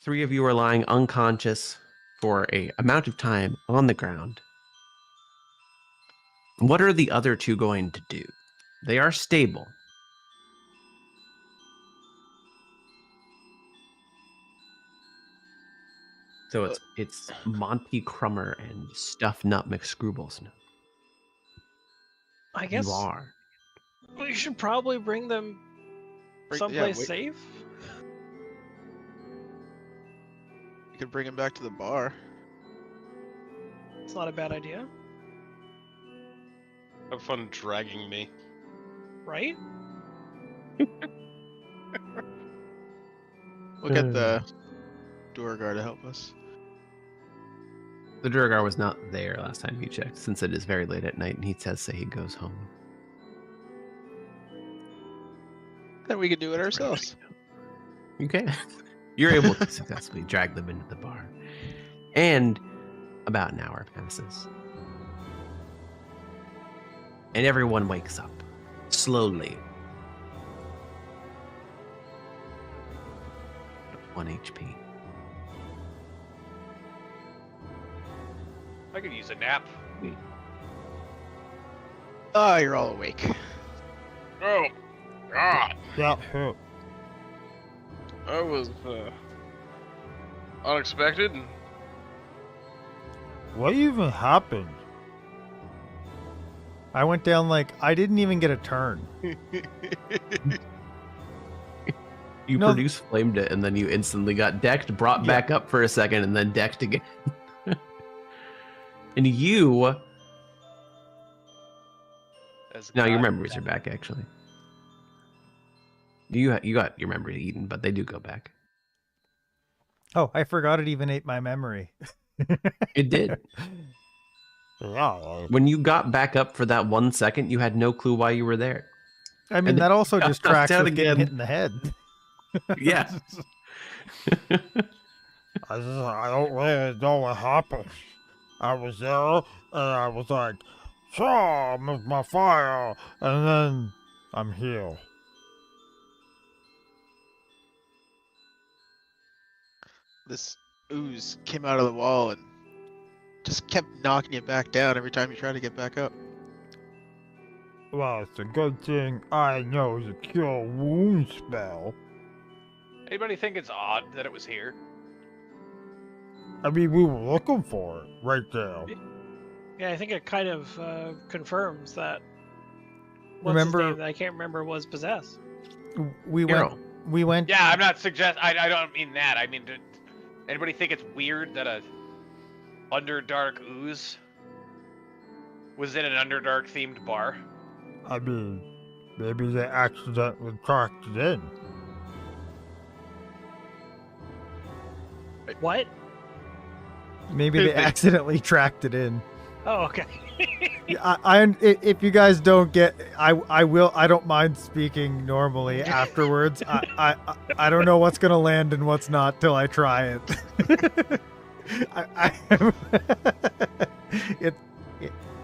Three of you are lying unconscious for a amount of time on the ground. What are the other two going to do? They are stable. So it's Monty, Crummer, and Stuff Nut McScrooble. I guess You are. we should probably bring them someplace safe. You could bring him back to the bar. It's not a bad idea, Have fun dragging me. right? We'll get the Duergar to help us. The Durgar was not there last time you checked, since it is very late at night and he says say he goes home. Then we could do it ourselves. You can. You're able to successfully drag them into the bar. And about an hour passes. And everyone wakes up. Slowly. 1 HP. I could use a nap. Oh, you're all awake. Oh, God. Yeah. That was unexpected. What even happened? I went down like I didn't even get a turn. You produced flamed it, and then you instantly got decked, brought back up for a second, and then decked again. And you... Now your memories are back, actually. You got your memory eaten, but they do go back. Oh, I forgot it even ate my memory. It did. Yeah. When you got back up for that 1 second, you had no clue why you were there. I mean, And that also got just tracks knocked out with getting again. hit in the head. Yeah. I don't really know what happened. I was there, and I was like, "Saw with my fire," and then I'm here. This ooze came out of the wall and just kept knocking it back down every time you try to get back up. Well, it's a good thing I know the cure wound spell. Anybody think it's odd that it was here? I mean, we were looking for it right there. Yeah, I think it kind of confirms that. Remember- his name that I can't remember was possessed. We Hero. went. Yeah, I'm not I don't mean that. I mean, anybody think it's weird that a Underdark ooze was in an Underdark themed bar? I mean, maybe they accidentally tracked it in. What? Maybe they accidentally tracked it in. Oh, okay. If you guys don't get, I don't mind speaking normally afterwards. I don't know what's gonna land and what's not till I try it.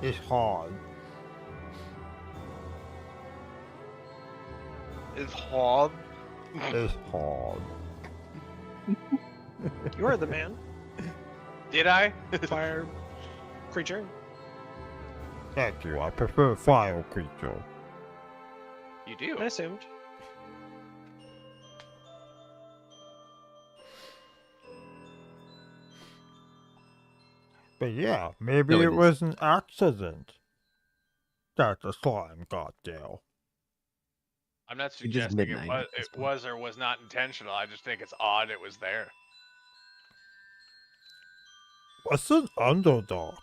It's hard. It's hard. It's hard. You are the man. Did I? Fire creature. Thank you. I prefer fire creature. You do. I assumed. But yeah, maybe No, it it was an accident that the slime got there. I'm not You're just suggesting midnight at this it was or was not intentional. I just think it's odd it was there. What's an underdog?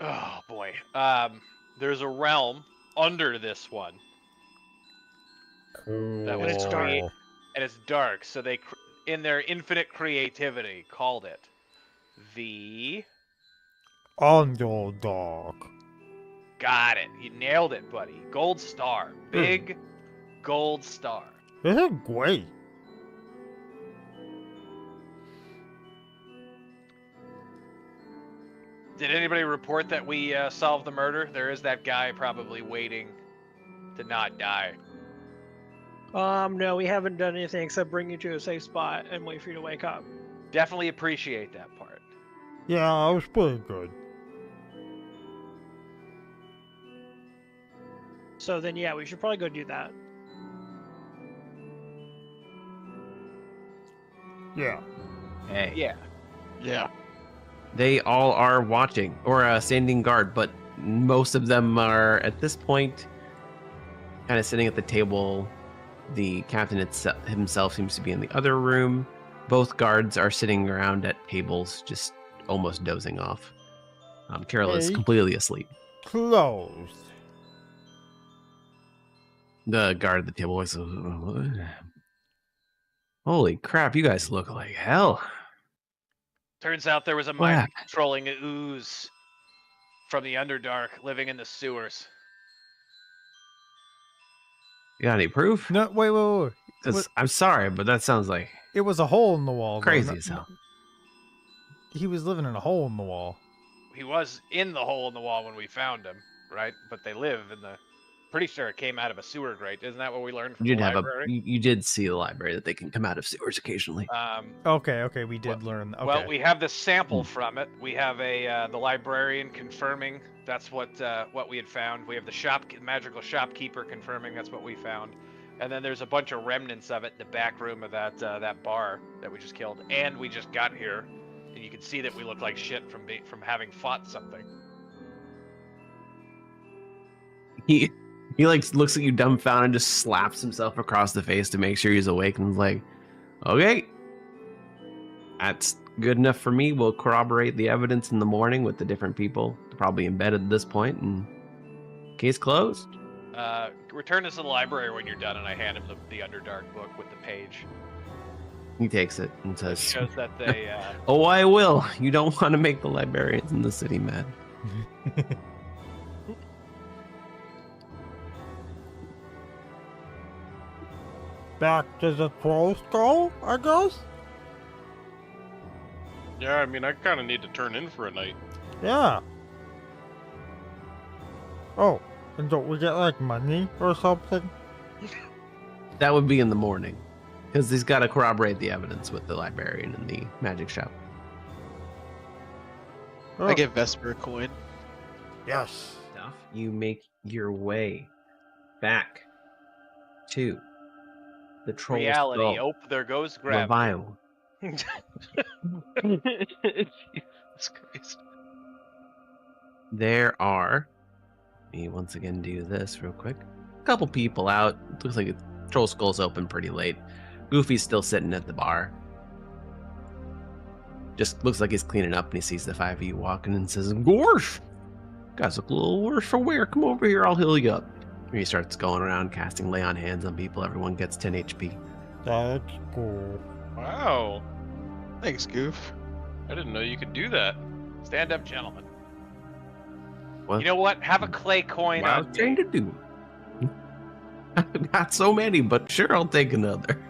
Oh boy. There's a realm under this one that was it's dark. and it's dark. So they, in their infinite creativity, called it the. Underdog. Got it. You nailed it, buddy. Gold star. Big gold star. This is great. Did anybody report that we solved the murder? There is that guy probably waiting to not die. No, we haven't done anything except bring you to a safe spot and wait for you to wake up. Definitely appreciate that part. Yeah, I was pretty good. So then, yeah, we should probably go do that. Yeah. Hey. Yeah. Yeah. They all are watching or standing guard, but most of them are at this point kind of sitting at the table. The captain himself seems to be in the other room. Both guards are sitting around at tables, just almost dozing off. Carol is Hey. completely asleep. Closed. The guard at the table is, holy crap, you guys look like hell. Turns out there was a What mind happened? controlling ooze from the Underdark living in the sewers. You got any proof? No, wait. Because I'm sorry, but that sounds like It was a hole in the wall. though. crazy No- as hell. He was living in a hole in the wall. He was in the hole in the wall when we found him, right? But they live in the. Pretty sure it came out of a sewer grate. Isn't that what we learned from You the did have library? you did see the library that they can come out of sewers occasionally. Okay, we did learn. Okay. Well, we have the sample from it. We have the librarian confirming that's what we had found. We have the magical shopkeeper confirming that's what we found, and then there's a bunch of remnants of it in the back room of that bar that we just killed. And we just got here, and you can see that we look like shit from having fought something. He like looks at you dumbfounded and just slaps himself across the face to make sure he's awake and is like, okay, that's good enough for me. We'll corroborate the evidence in the morning with the different people probably embedded at this point, and case closed. Return us to the library when you're done, and I hand him the Underdark book with the page. He takes it and It says, shows that they oh, I will. You don't want to make the librarians in the city mad. Back to the troll skull, I guess? Yeah, I mean, I kind of need to turn in for a night. Yeah. Oh, and don't we get like money or something? That would be in the morning, because he's got to corroborate the evidence with the librarian in the magic shop. Oh, I give Vesper a coin. yes. Stuff. You make your way back to the troll reality. skull. Oh, there goes gravity. Revival. Jesus Christ. There are. Let me once again do this real quick. A couple people out. Looks like the troll skull's open pretty late. Goofy's still sitting at the bar. Just looks like he's cleaning up and he sees the five of you walking and says, Gorsh! Guys look a little worse for wear. Come over here, I'll heal you up. And he starts going around casting lay on hands on people. Everyone gets 10 HP. That's cool. Wow. Thanks, Goof. I didn't know you could do that. Stand up, gentlemen. What? You know what? Have a clay coin What I on was trying to do. Not so many, but sure, I'll take another.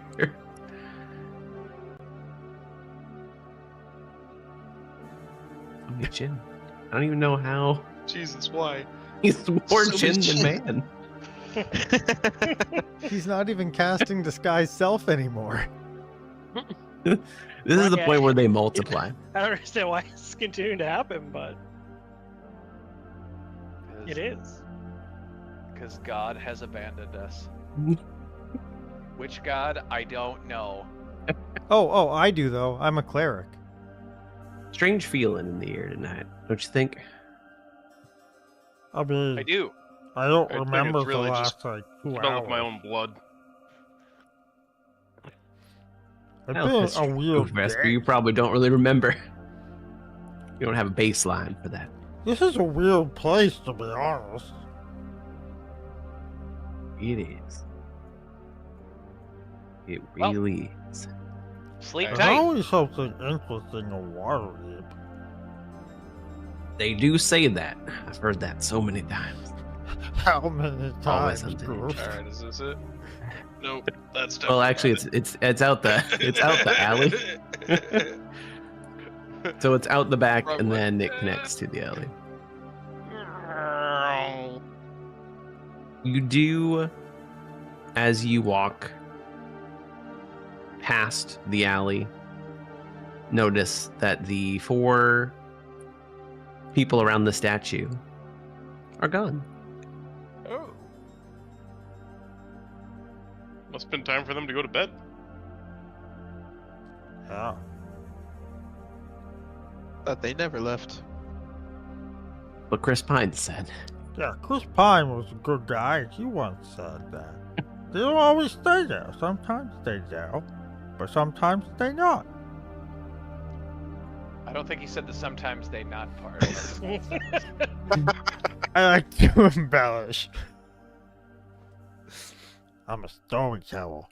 How many chin? I don't even know how. Jesus, why? He's more So chin much than chin. man. He's not even casting disguise self anymore. This is the Okay. point where they multiply. I don't understand why it's continuing to happen, but it is. Because God has abandoned us. Which God? I don't know. Oh, I do though. I'm a cleric. Strange feeling in the air tonight, don't you think? I mean, I do. I don't I think remember it's the really last just like 2 Smell of my hours. own blood. It's Well, been that's a true, weird Vesper. day. You probably don't really remember. You don't have a baseline for that. This is a weird place, to be honest. It is. It Well, really is. Sleep There's There's tight. always something interesting in Waterdeep. They do say that. I've heard that so many times. How many Always times, something Groove? All right, is this it? Nope, that's Well, actually, it's out the alley. So it's out the back, Wrong and way. then it connects to the alley. You do as you walk past the alley, notice that the 4 people around the statue are gone. Oh. Must have been time for them to go to bed. Yeah. But they never left. What Chris Pine said. Yeah, Chris Pine was a good guy. He once said that. They don't always stay there. Sometimes they do, but sometimes they not. I don't think he said the sometimes they not part. I like to embellish. I'm a storyteller.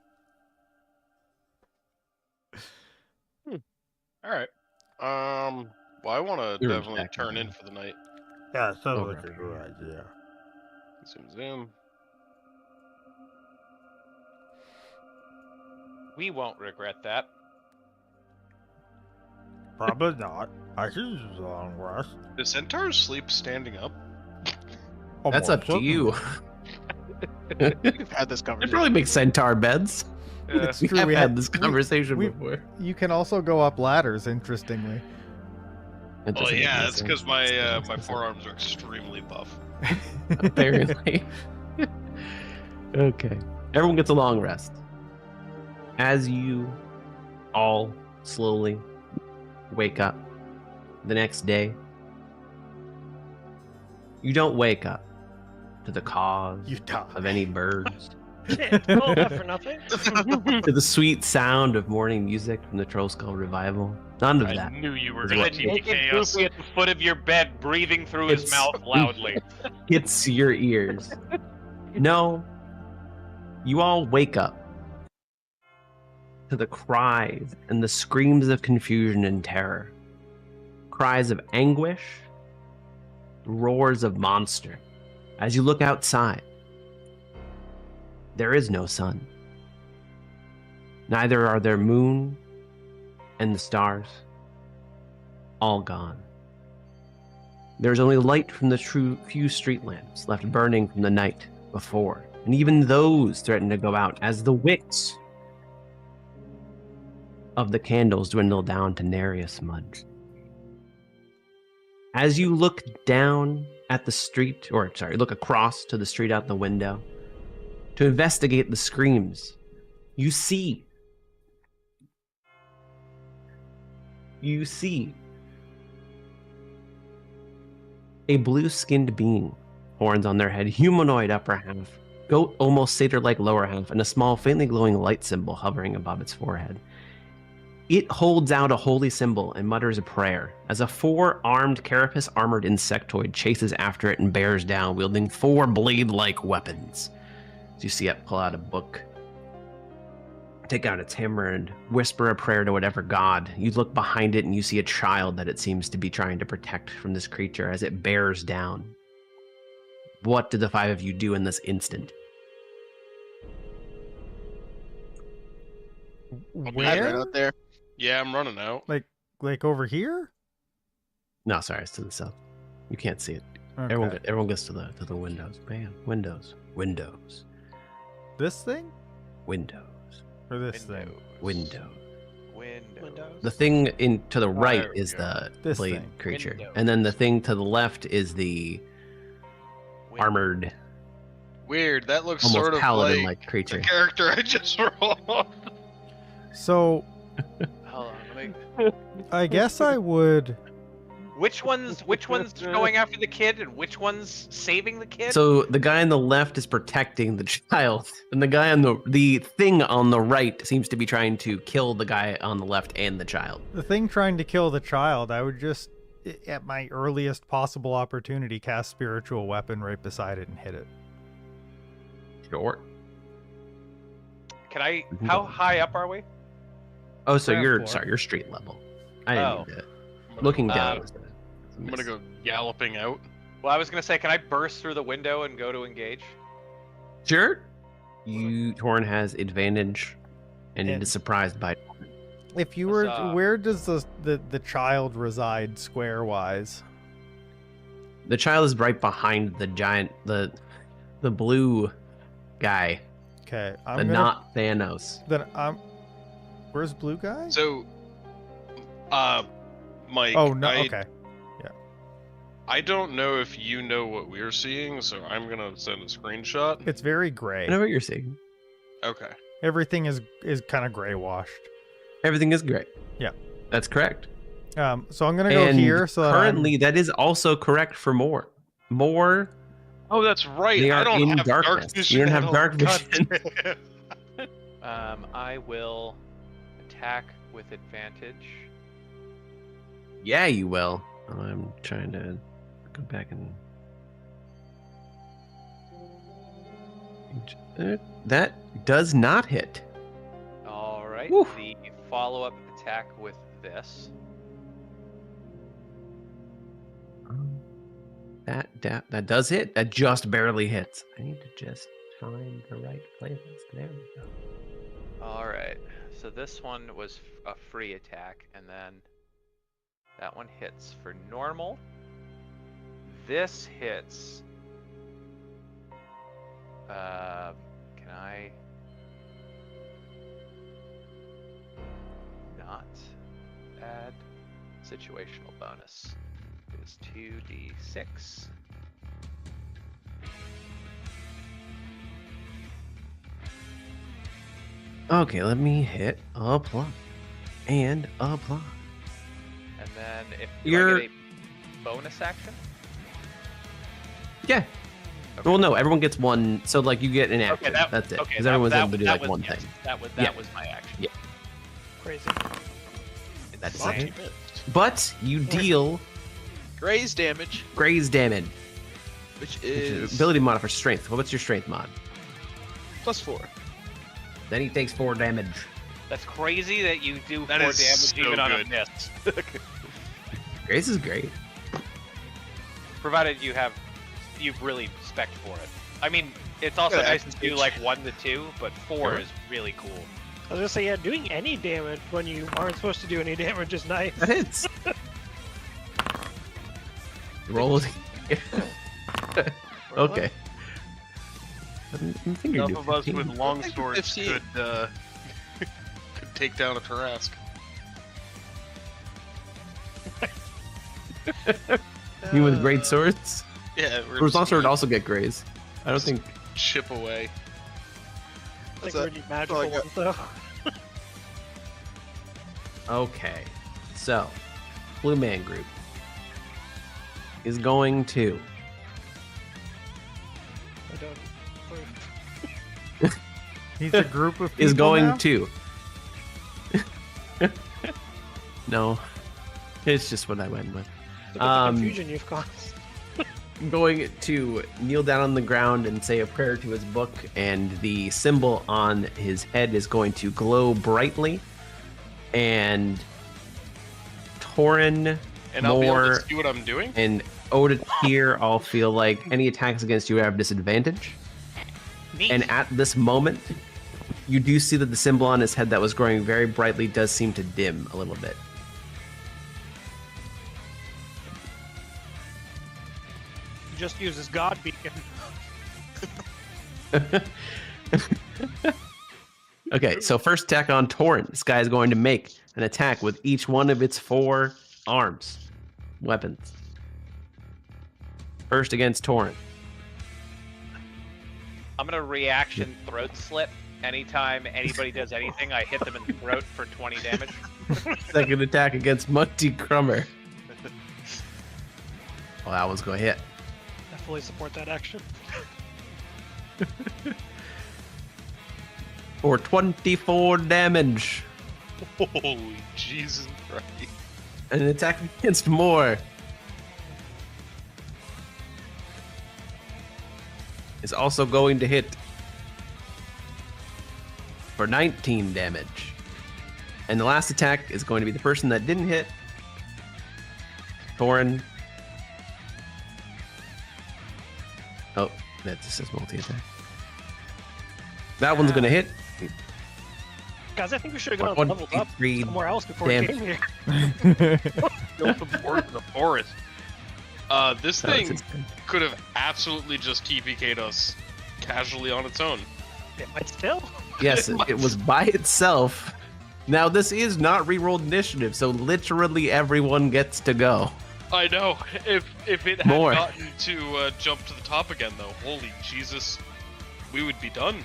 All right. Well, I want to You're definitely back turn now. in for the night. Yeah, sounds Okay. like a good idea. Zoom. We won't regret that. Probably not. I could use a long rest. Do centaurs sleep standing up? That's up to you. We've had this They conversation. probably make centaur beds. It's We true. have we had this conversation we- before. You can also go up ladders, interestingly. That Well, doesn't make yeah, any that's sense. because my forearms are extremely buff. Apparently. Okay. Everyone gets a long rest. As you all slowly wake up the next day, you don't wake up to the caws You die. of any birds, Shit, all that for nothing. to the sweet sound of morning music from the Troll Skull Revival. None of I that. knew you were Is going what to teach me Naked chaos. Goofy at the foot of your bed, breathing through his It's- mouth loudly. Hits your ears. No, you all wake up to the cries and the screams of confusion and terror. Cries of anguish, roars of monster. As you look outside, there is no sun. Neither are there moon and the stars. All gone. There's only light from the few street lamps left burning from the night before, and even those threaten to go out as the wicks of the candles dwindle down to nary a smudge. As you look down at the street, or sorry, look across to the street out the window to investigate the screams, you see a blue-skinned being, horns on their head, humanoid upper half, goat almost satyr-like lower half, and a small, faintly glowing light symbol hovering above its forehead. It holds out a holy symbol and mutters a prayer as a 4-armed carapace-armored insectoid chases after it and bears down, wielding 4 blade-like weapons. As you see it pull out a book, take out its hammer, and whisper a prayer to whatever god. You look behind it and you see a child that it seems to be trying to protect from this creature as it bears down. What do the 5 of you do in this instant? Right Where? out there. Yeah, I'm running out. Like over here? No, sorry, it's to the south. You can't see it. Okay. Everyone gets to the windows. Bam. Windows. This thing? Or this thing? Windows. Windows. The thing to the right there we is go. the This blade thing. creature. Windows. And then the thing to the left is the armored, Weird. That looks almost sort of paladin-like like creature. the character I just rolled. So, Hold on, let me... I guess I would. Which one's going after the kid and which one's saving the kid? So the guy on the left is protecting the child, and the guy on the thing on the right seems to be trying to kill the guy on the left and the child. The thing trying to kill the child, I would just, at my earliest possible opportunity, cast Spiritual Weapon right beside it and hit it. Sure. Can I? How high up are we? Oh, so Ground floor. you're street level. I didn't Oh. need to. Looking down. was I'm gonna go galloping out. Well, I was gonna say, can I burst through the window and go to engage? Sure. Torn has advantage, and it And- is surprised by. If you were, Huzzah. where does the child reside square wise? The child is right behind the giant, the blue guy. Okay, but not Thanos. Then where's blue guy? So, Mike. Oh no. Okay. I don't know if you know what we're seeing, so I'm gonna send a screenshot. It's very gray. I know what you're saying. Okay. Everything is kind of gray washed. Everything is great. Yeah. That's correct. So I'm gonna go here. So currently, that is also correct for more. More. Oh, that's right. They I are don't in have darkness. dark vision. You don't have at all. dark God vision. damn. I will attack with advantage. Yeah, you will. I'm trying to go back and. That does not hit. All right. Woo. The follow-up attack with this. That does hit. That just barely hits. I need to just find the right playlist. There we go. All right. So this one was a free attack, and then that one hits for normal. This hits. Can I not add situational bonus? It is 2d6. Okay, let me hit apply and apply. And then if You're- I get a bonus action? Yeah. Okay. Well, no, everyone gets one. So, like, you get an action. Okay, That's it. Okay, Because everyone's able to do, like, was, one yes, thing. That Yeah. was my action. Yeah. Crazy. That's Monty it. missed. But you deal Graze damage, graze damage. which Which is is ability mod for strength. What's your strength mod? +4. Then he takes 4 damage. That's crazy that you do That 4 is damage so even on a good. miss. Grace is great. Provided you've really spec'd for it. I mean, it's also Yeah, nice to do it's- like 1 to 2, but 4 Sure. is really cool. I was gonna say, yeah, doing any damage when you aren't supposed to do any damage is nice. That hits. Roll. Okay. I think you're Enough of us with long I think swords 15. could take down a Tarask. You with great swords? Yeah, we're Bruce just Monster would gonna also get graze. I don't think. chip away. I That's think we're that's all I magical got. ones, though. Okay. So, Blue Man Group is going to. I don't. he's a group of people Is going now? to. No. It's just what I went with. Look at the confusion you've caused. Going to kneel down on the ground and say a prayer to his book, and the symbol on his head is going to glow brightly. And Torin, And I'll be able Moore, to see what I'm doing? and Oda here all feel like any attacks against you have disadvantage. Neat. And at this moment, you do see that the symbol on his head that was growing very brightly does seem to dim a little bit. Just uses God Beacon. Okay, so first attack on Torin. This guy is going to make an attack with each one of its 4 arms, weapons. First against Torin. I'm gonna reaction throat slip. Anytime anybody does anything, I hit them in the throat for 20 damage. Second attack against Monty Crummer. Oh, that one's going to hit. I fully support that action. For 24 damage. Holy Jesus Christ. And an attack against Moore. Is also going to hit for 19 damage. And the last attack is going to be the person that didn't hit. Thorin. Oh, that just says multi-attack. That one's going to hit. Guys, I think we should have gone leveled up 23 somewhere else before we damage. came here. Built the fort in the forest. This That was thing his turn. could have absolutely just TPK'd us casually on its own. It might still. Yes, it was by itself. Now, this is not rerolled initiative, so literally everyone gets to go. I know. If it had More. gotten to jump to the top again, though, holy Jesus, we would be done.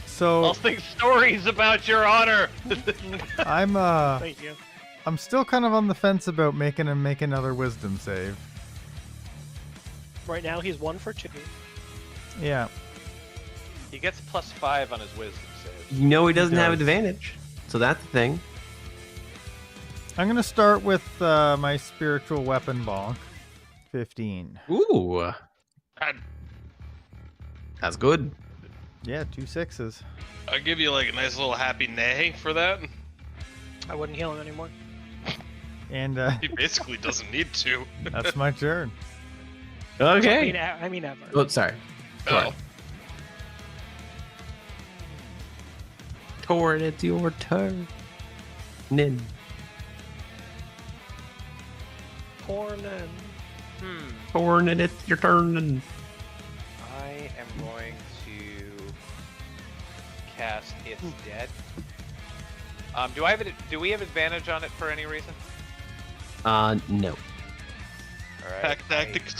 So I'll think stories about your honor. I'm Thank you. I'm still kind of on the fence about making him make another wisdom save. Right now he's 1 for 2. Yeah. He gets +5 on his wisdom save. You know he doesn't have does. advantage, so that's the thing. I'm gonna start with my spiritual weapon bonk. 15. Ooh. That's good. Yeah, 2 6s. I'll give you like a nice little happy neigh for that. I wouldn't heal him anymore. And He basically doesn't need to. that's my turn. Okay. I mean ever. Oh, sorry. Oh. Torn, it's your turn. Nin. Porn and Torn, and it's your turn. And I am going to cast It's Dead. Do we have advantage on it for any reason? no. All right. Pack tactics.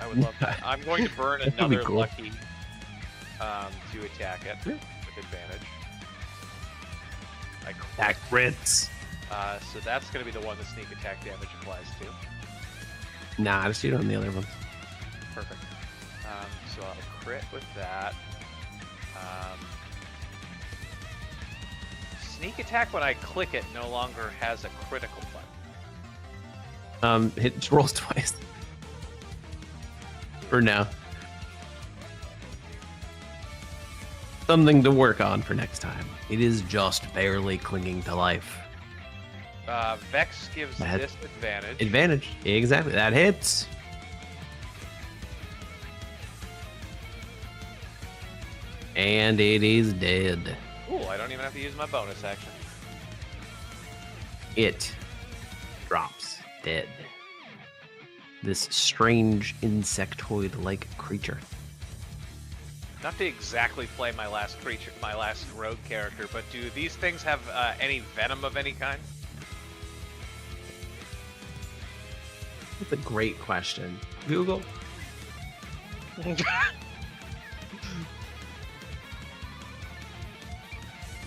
I would love that. I'm going to burn That'd be another cool. lucky to attack it with advantage. I crit. Attack crits. So that's going to be the one the sneak attack damage applies to. Nah, I just do it on the other one. Perfect. So I'll crit with that. Sneak attack, when I click it, no longer has a critical button. It rolls twice. For now. Something to work on for next time. It is just barely clinging to life. Vex gives That- disadvantage. Advantage. Exactly. That hits. And it is dead. Ooh, I don't even have to use my bonus action. It drops dead. This strange insectoid-like creature. Not to exactly play my last rogue character, but do these things have any venom of any kind? That's a great question. Google.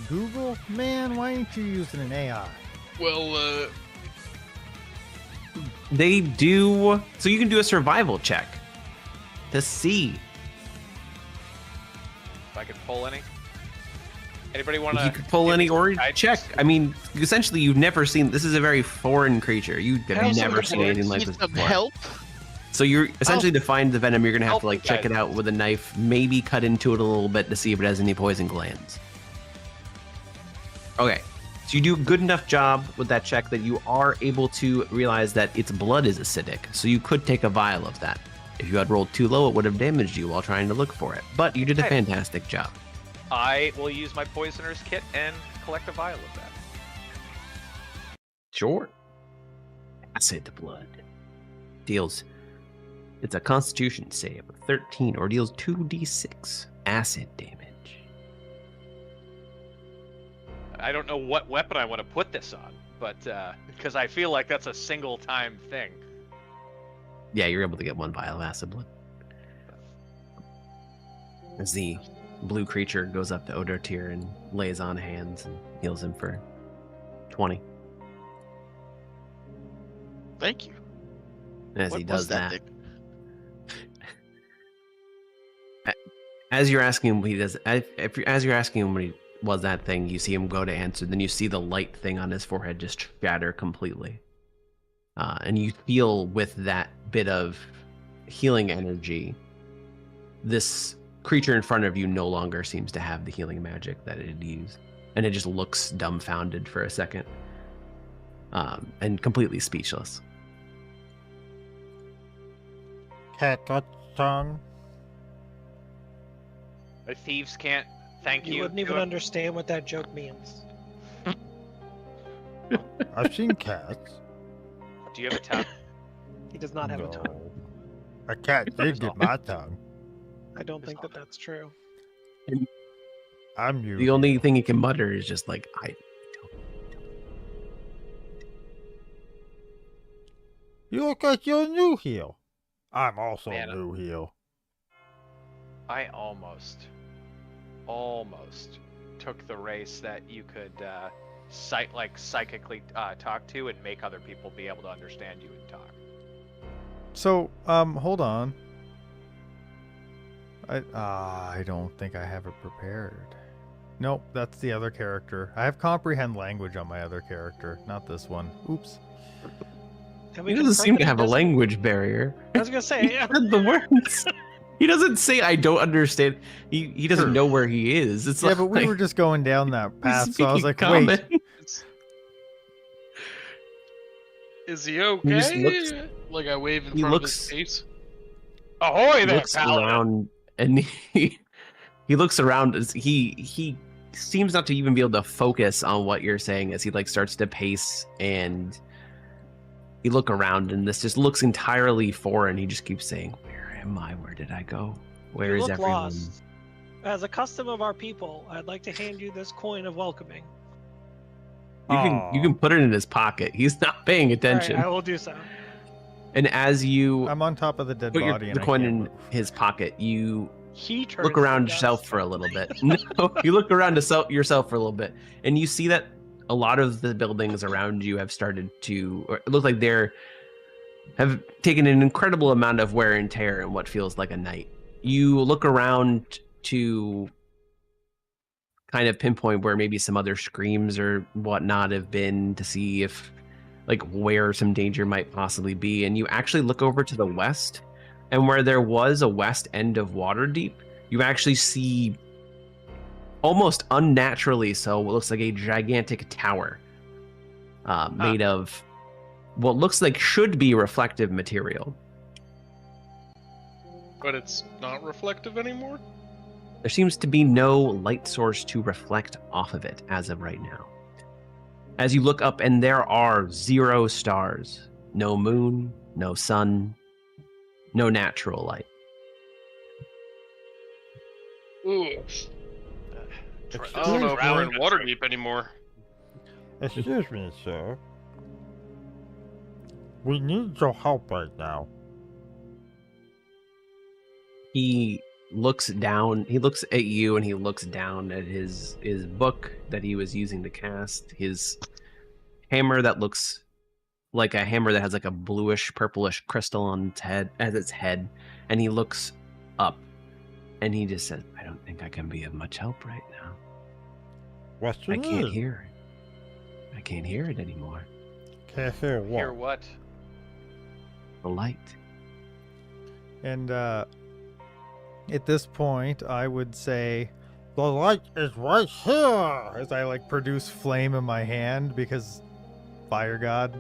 Google? Man, why ain't you using an AI? Well, They do. So you can do a survival check to see. If I could pull any. Anybody want If to? you could pull any or check. I mean, essentially, you've never seen. This is a very foreign creature. You have Help, never seen anything like Need this some before. help? So you're essentially to find the venom. You're gonna have Help to like me, check guys. it out with a knife, maybe cut into it a little bit to see if it has any poison glands. Okay, so you do a good enough job with that check that you are able to realize that its blood is acidic. So you could take a vial of that. If you had rolled too low, it would have damaged you while trying to look for it. But you did a Hey. fantastic job. I will use my poisoner's kit and collect a vial of that. Sure. Acid blood. Deals. It's a constitution save of 13 or deals 2d6 acid damage. I don't know what weapon I want to put this on, but because I feel like that's a single time thing. Yeah, you're able to get one vial of acid blood. As the blue creature goes up to Odotir and lays on hands and heals him for 20. Thank you. And as What he was does that, thing? as you're asking him what he does, as you're asking him what he was that thing, you see him go to answer, then you see the light thing on his forehead just shatter completely. And you feel with that bit of healing energy, this creature in front of you no longer seems to have the healing magic that it had used. And it just looks dumbfounded for a second. And completely speechless. Cat tongue. The thieves can't thank you. You wouldn't even understand what that joke means. I've seen cats. Do you have a tongue? He does not have a tongue. A cat did get my tongue. I don't think that that's true. I'm you. The only thing he can mutter is just like, I You look like you're new here. I'm also Man, new here. I almost took the race that you could psychically talk to and make other people be able to understand you and talk. So, hold on. I don't think I have it prepared. Nope, that's the other character. I have comprehend language on my other character, not this one. Oops. He doesn't seem to have a language barrier. I was gonna say, yeah. The words. He doesn't say I don't understand. He doesn't know where he is. It's Yeah, like, but we were just going down that path, so I was like, common. wait. Is he He just okay? looks- Like I wave in he front looks- of his face. Ahoy He there, looks pal! around and he looks around as he seems not to even be able to focus on what you're saying as he like starts to pace, and you look around and this just looks entirely foreign. He just keeps saying, "Where am I? Where did I go? Where You is look everyone?" lost. As a custom of our people, I'd like to hand you this coin of welcoming. You can put it in his pocket. He's not paying attention. Alright, I will do so. And as you I'm on top of the dead put body. the and coin I in can't move. his pocket, you He turns look to around dust. yourself for a little bit. No, you look around yourself for a little bit, and you see that a lot of the buildings around you have started to, or it looks like have taken an incredible amount of wear and tear in what feels like a night. You look around to kind of pinpoint where maybe some other screams or whatnot have been to see if, like, where some danger might possibly be. And you actually look over to the west, and where there was a west end of Waterdeep, you actually see, almost unnaturally so, what looks like a gigantic tower made of what looks like should be reflective material. But it's not reflective anymore? There seems to be no light source to reflect off of it as of right now. As you look up, and there are 0 stars, no moon, no sun, no natural light. Ooh. I don't know if we're in Waterdeep anymore. Excuse me, sir. We need your help right now. He looks down, he looks at you, and he looks down at his book that he was using to cast, his hammer that looks like a hammer that has like a bluish purplish crystal on its head, and he looks up and he just says, "I don't think I can be of much help right now. What's your I can't name? hear it. I can't hear it anymore. Can't hear what? Hear what? The light." And at this point, I would say, The light is right here! as I like produce flame in my hand because fire god.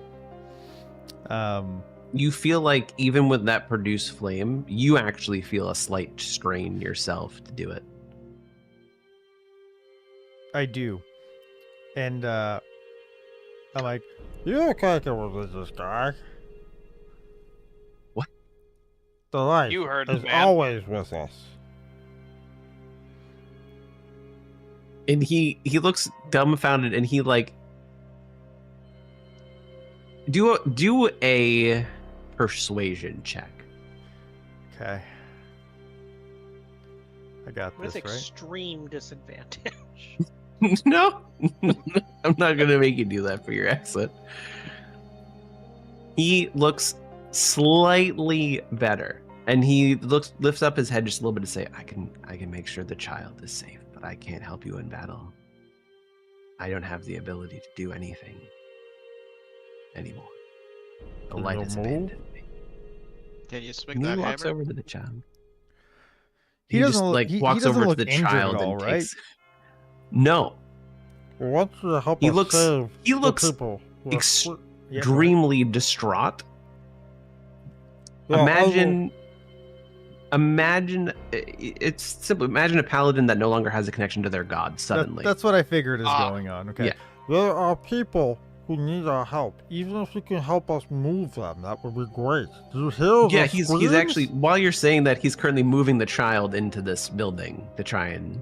You feel like even with that produced flame, you actually feel a slight strain yourself to do it. I do. And I'm like, You look like a religious guy. What? The light You heard is it, man. always with us. And he looks dumbfounded, and he like do a persuasion check. okay. I got With this, right? extreme disadvantage. No, I'm not gonna make you do that for your accent. He looks slightly better, and he lifts up his head just a little bit to say, I can make sure the child is safe, but I can't help you in battle. I don't have the ability to do anything anymore. The Can light you has move? abandoned me." Can you swing And he that walks hammer? over to the child. He He just doesn't look- like he walks doesn't over to look the injured at child all, and right? takes. No, What's to help He us looks- save he the looks people? who are ex- fr- Yeah, extremely distraught. Yeah, Imagine it's simple. Imagine a paladin that no longer has a connection to their god suddenly. That's what I figured is Ah. going on. Okay. Yeah. There are people who need our help. Even if you can help us move them, that would be great. Do you hear Yeah, the he's screams? actually, while you're saying that, he's currently moving the child into this building to try and.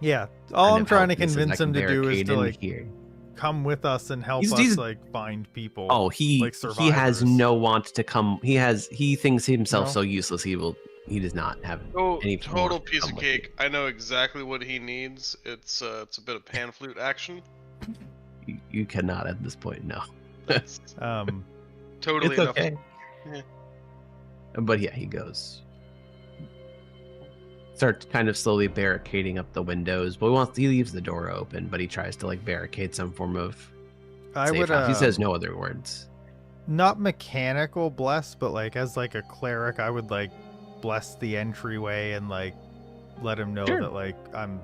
Yeah, all kind I'm of trying to help. He says, convince "I can him to do is barricade to in like here." come with us and help He's- us like find people. Oh, he like he has survivors. no want to come. He thinks himself No? so useless. He does not have Oh, any total want to piece come of with you. cake. I know exactly what he needs. It's a bit of pan flute action. You cannot at this point. No, That's totally it's enough. okay. Yeah. But yeah, he goes. Starts kind of slowly barricading up the windows, but he leaves the door open, but he tries to like barricade some form of I safe would. house. He says no other words. Not mechanical bless, but like as like a cleric, I would like bless the entryway and like let him know Sure. that like I'm,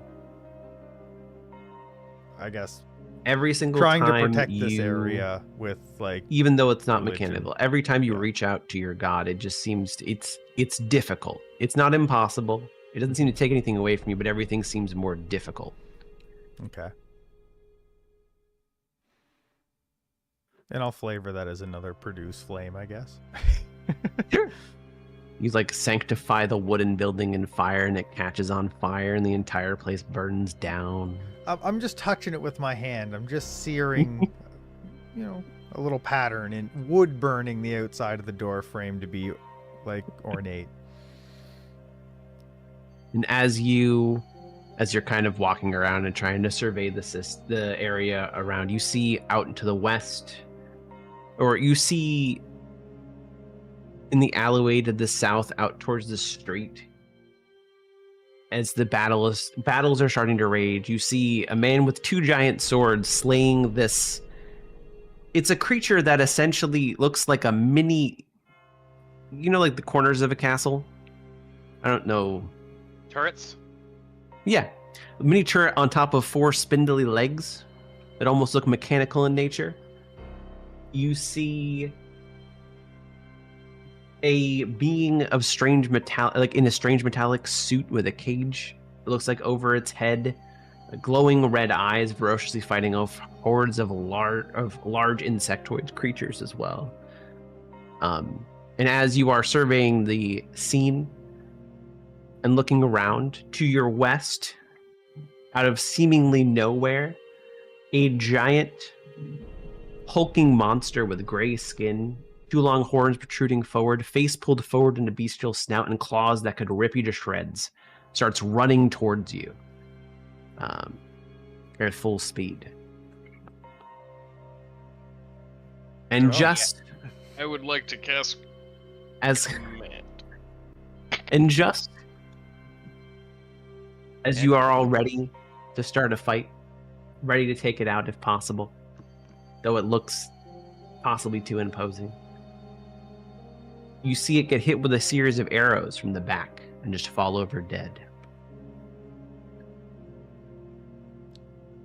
I guess, Every single trying to time protect this you- area with like even though it's not religion. mechanical, every time you Yeah. reach out to your god, it just seems it's difficult. It's not impossible. It doesn't seem to take anything away from you, but everything seems more difficult. Okay. And I'll flavor that as another produce flame, I guess. You like sanctify the wooden building in fire, and it catches on fire, and the entire place burns down. I'm just touching it with my hand. I'm just searing, a little pattern in wood burning the outside of the door frame to be like ornate. And as you're kind of walking around and trying to survey the area around, you see out into the west, or you see in the alleyway to the south, out towards the street, as the battles are starting to rage, you see a man with two giant swords slaying this. It's a creature that essentially looks like a mini, like the corners of a castle. I don't know. Turrets? Yeah, a mini turret on top of four spindly legs that almost look mechanical in nature. You see a being of strange metallic, like in a strange metallic suit with a cage. It looks like over its head, glowing red eyes, ferociously fighting off hordes of large insectoid creatures as well. And as you are surveying the scene and looking around, to your west, out of seemingly nowhere, a giant hulking monster with gray skin, two long horns protruding forward, face pulled forward into bestial snout, and claws that could rip you to shreds, starts running towards you at full speed. And I would like to cast as command. and just as you are all ready to start a fight, ready to take it out if possible, though it looks possibly too imposing, you see it get hit with a series of arrows from the back and just fall over dead.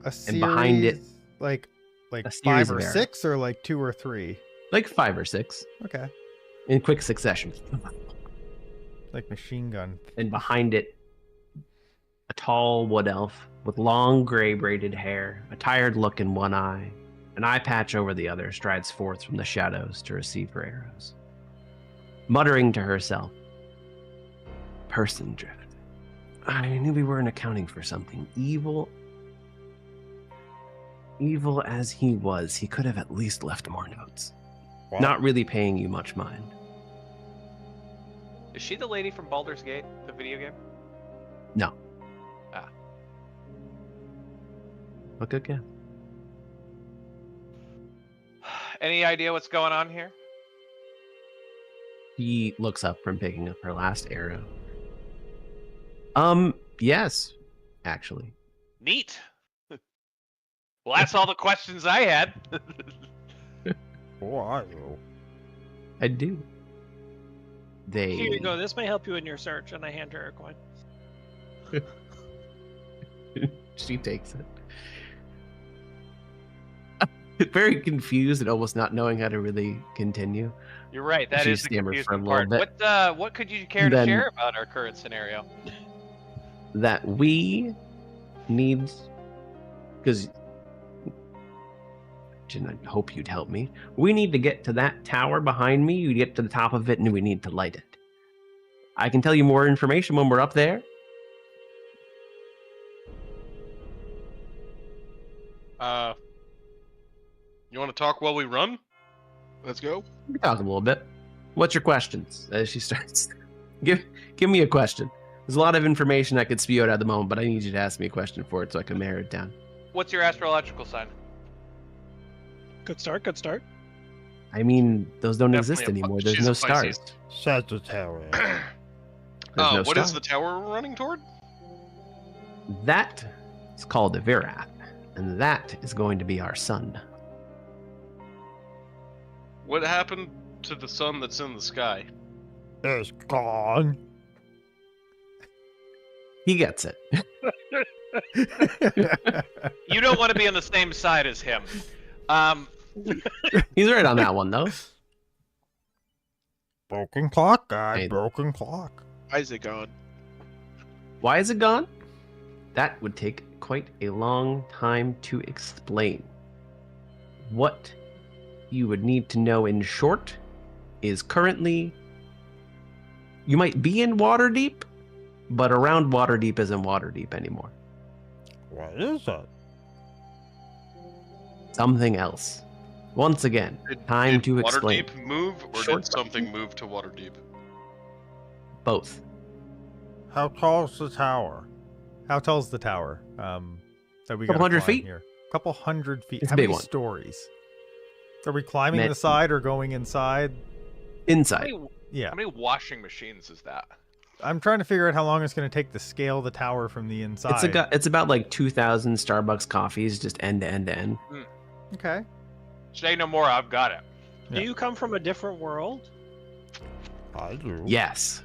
A series, And behind it, like a series 5 of or arrows. 6 or like 2 or 3. Like 5 or 6 Okay, in quick succession. like machine gun. And behind it, a tall wood elf with long gray braided hair, a tired look in one eye, an eye patch over the other, strides forth from the shadows to receive her arrows, muttering to herself, "Person drift. I knew we weren't accounting for something. Evil as he was, he could have at least left more notes. Wow. Not really paying you much mind." Is she the lady from Baldur's Gate, the video game? No. Ah. But good guess. Any idea what's going on here? She looks up from picking up her last arrow. Yes, actually. Neat. Well, that's all the questions I had. Oh, I will. I do. They Here you go. This may help you in your search, and I hand her a coin. She takes it. Very confused and almost not knowing how to really continue. You're right. That She is the stammered for a confusing little part. bit. What could you care to Then- share about our current scenario? That we need, because and I hope you'd help me. We need to get to that tower behind me. You get to the top of it, and we need to light it. I can tell you more information when we're up there. You want to talk while we run? Let's go. We can talk a little bit. What's your questions? As she starts, give me a question. There's a lot of information I could spew out at the moment, but I need you to ask me a question for it so I can narrow it down. What's your astrological sign? Good start. Good start. I mean, those don't Definitely exist a- anymore. There's she's no a Pisces. stars. Sagittarius. There's no What is stars. the tower we're running toward? That is called a Virath, and that is going to be our sun. What happened to the sun that's in the sky? It's gone. He gets it. You don't want to be on the same side as him. He's right on that one, though. Broken clock, guy. Hey. Broken clock. Why is it gone? Why is it gone? That would take quite a long time to explain. What you would need to know in short is currently you might be in Waterdeep, but around Waterdeep isn't Waterdeep anymore. What is it? Something else. Once again, time to explain. Waterdeep move, or Short did something move to Waterdeep? Both. How tall is the tower? How tall is the tower? That we Couple gotta hundred climb feet? here. Couple hundred feet. It's a How big many one. stories? Are we climbing Met- the side or going inside? How Inside. many, Yeah. how many washing machines is that? I'm trying to figure out how long it's going to take to scale the tower from the inside. It's about like 2,000 Starbucks coffees, just end to end to end. Okay. Say no more, I've got it. Yeah. Do you come from a different world? I do. Yes,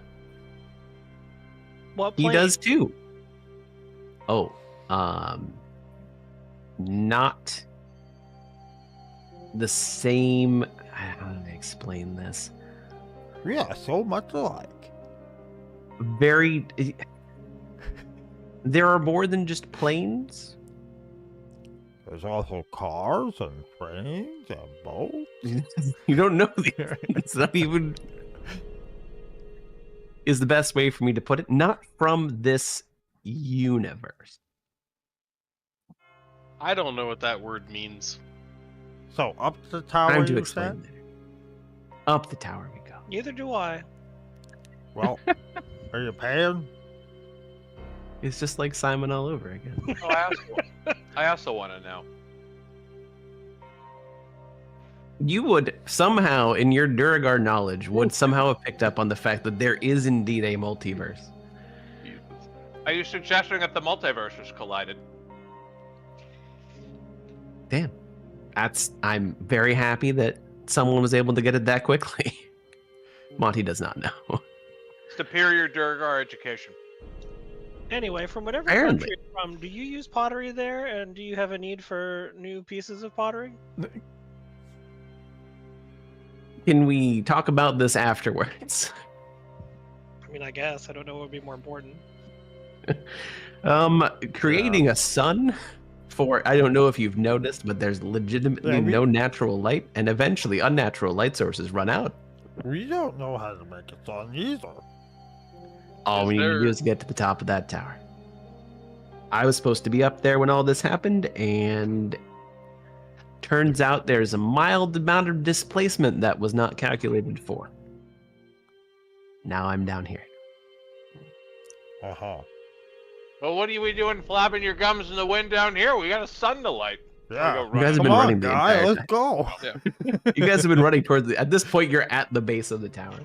What he plane? does too. Oh, not the same. How do I explain this? Yeah, so much alike. Very. There are more than just planes. There's also cars and trains and boats. You don't know these. It's not even. Is the best way for me to put it. Not from this universe. I don't know what that word means. So up the tower, Time to you explain said? later. Up the tower we go. Neither do I. Well, are you paying? It's just like Simon all over again. Oh, I also want to know. You would somehow, in your Duragar knowledge, would somehow have picked up on the fact that there is indeed a multiverse. Are you suggesting that the multiverses collided? Damn. I'm very happy that someone was able to get it that quickly. Monty does not know. Superior Durgar education. Anyway, from whatever Apparently. country you're from, do you use pottery there, and do you have a need for new pieces of pottery? Can we talk about this afterwards? I mean, I guess. I don't know what would be more important. Creating a sun for, I don't know if you've noticed, but there's legitimately Yeah, no natural light, and eventually unnatural light sources run out. We don't know how to make a sun either. All Is we need to there- do is get to the top of that tower. I was supposed to be up there when all this happened, and turns out there's a mild amount of displacement that was not calculated for. Now I'm down here. Uh-huh. Well, what are we doing flapping your gums in the wind down here? We got a sun to light. Yeah. go You guys have Come been on, running the guy, entire let's time. go. You guys have been running towards at this point, you're at the base of the tower.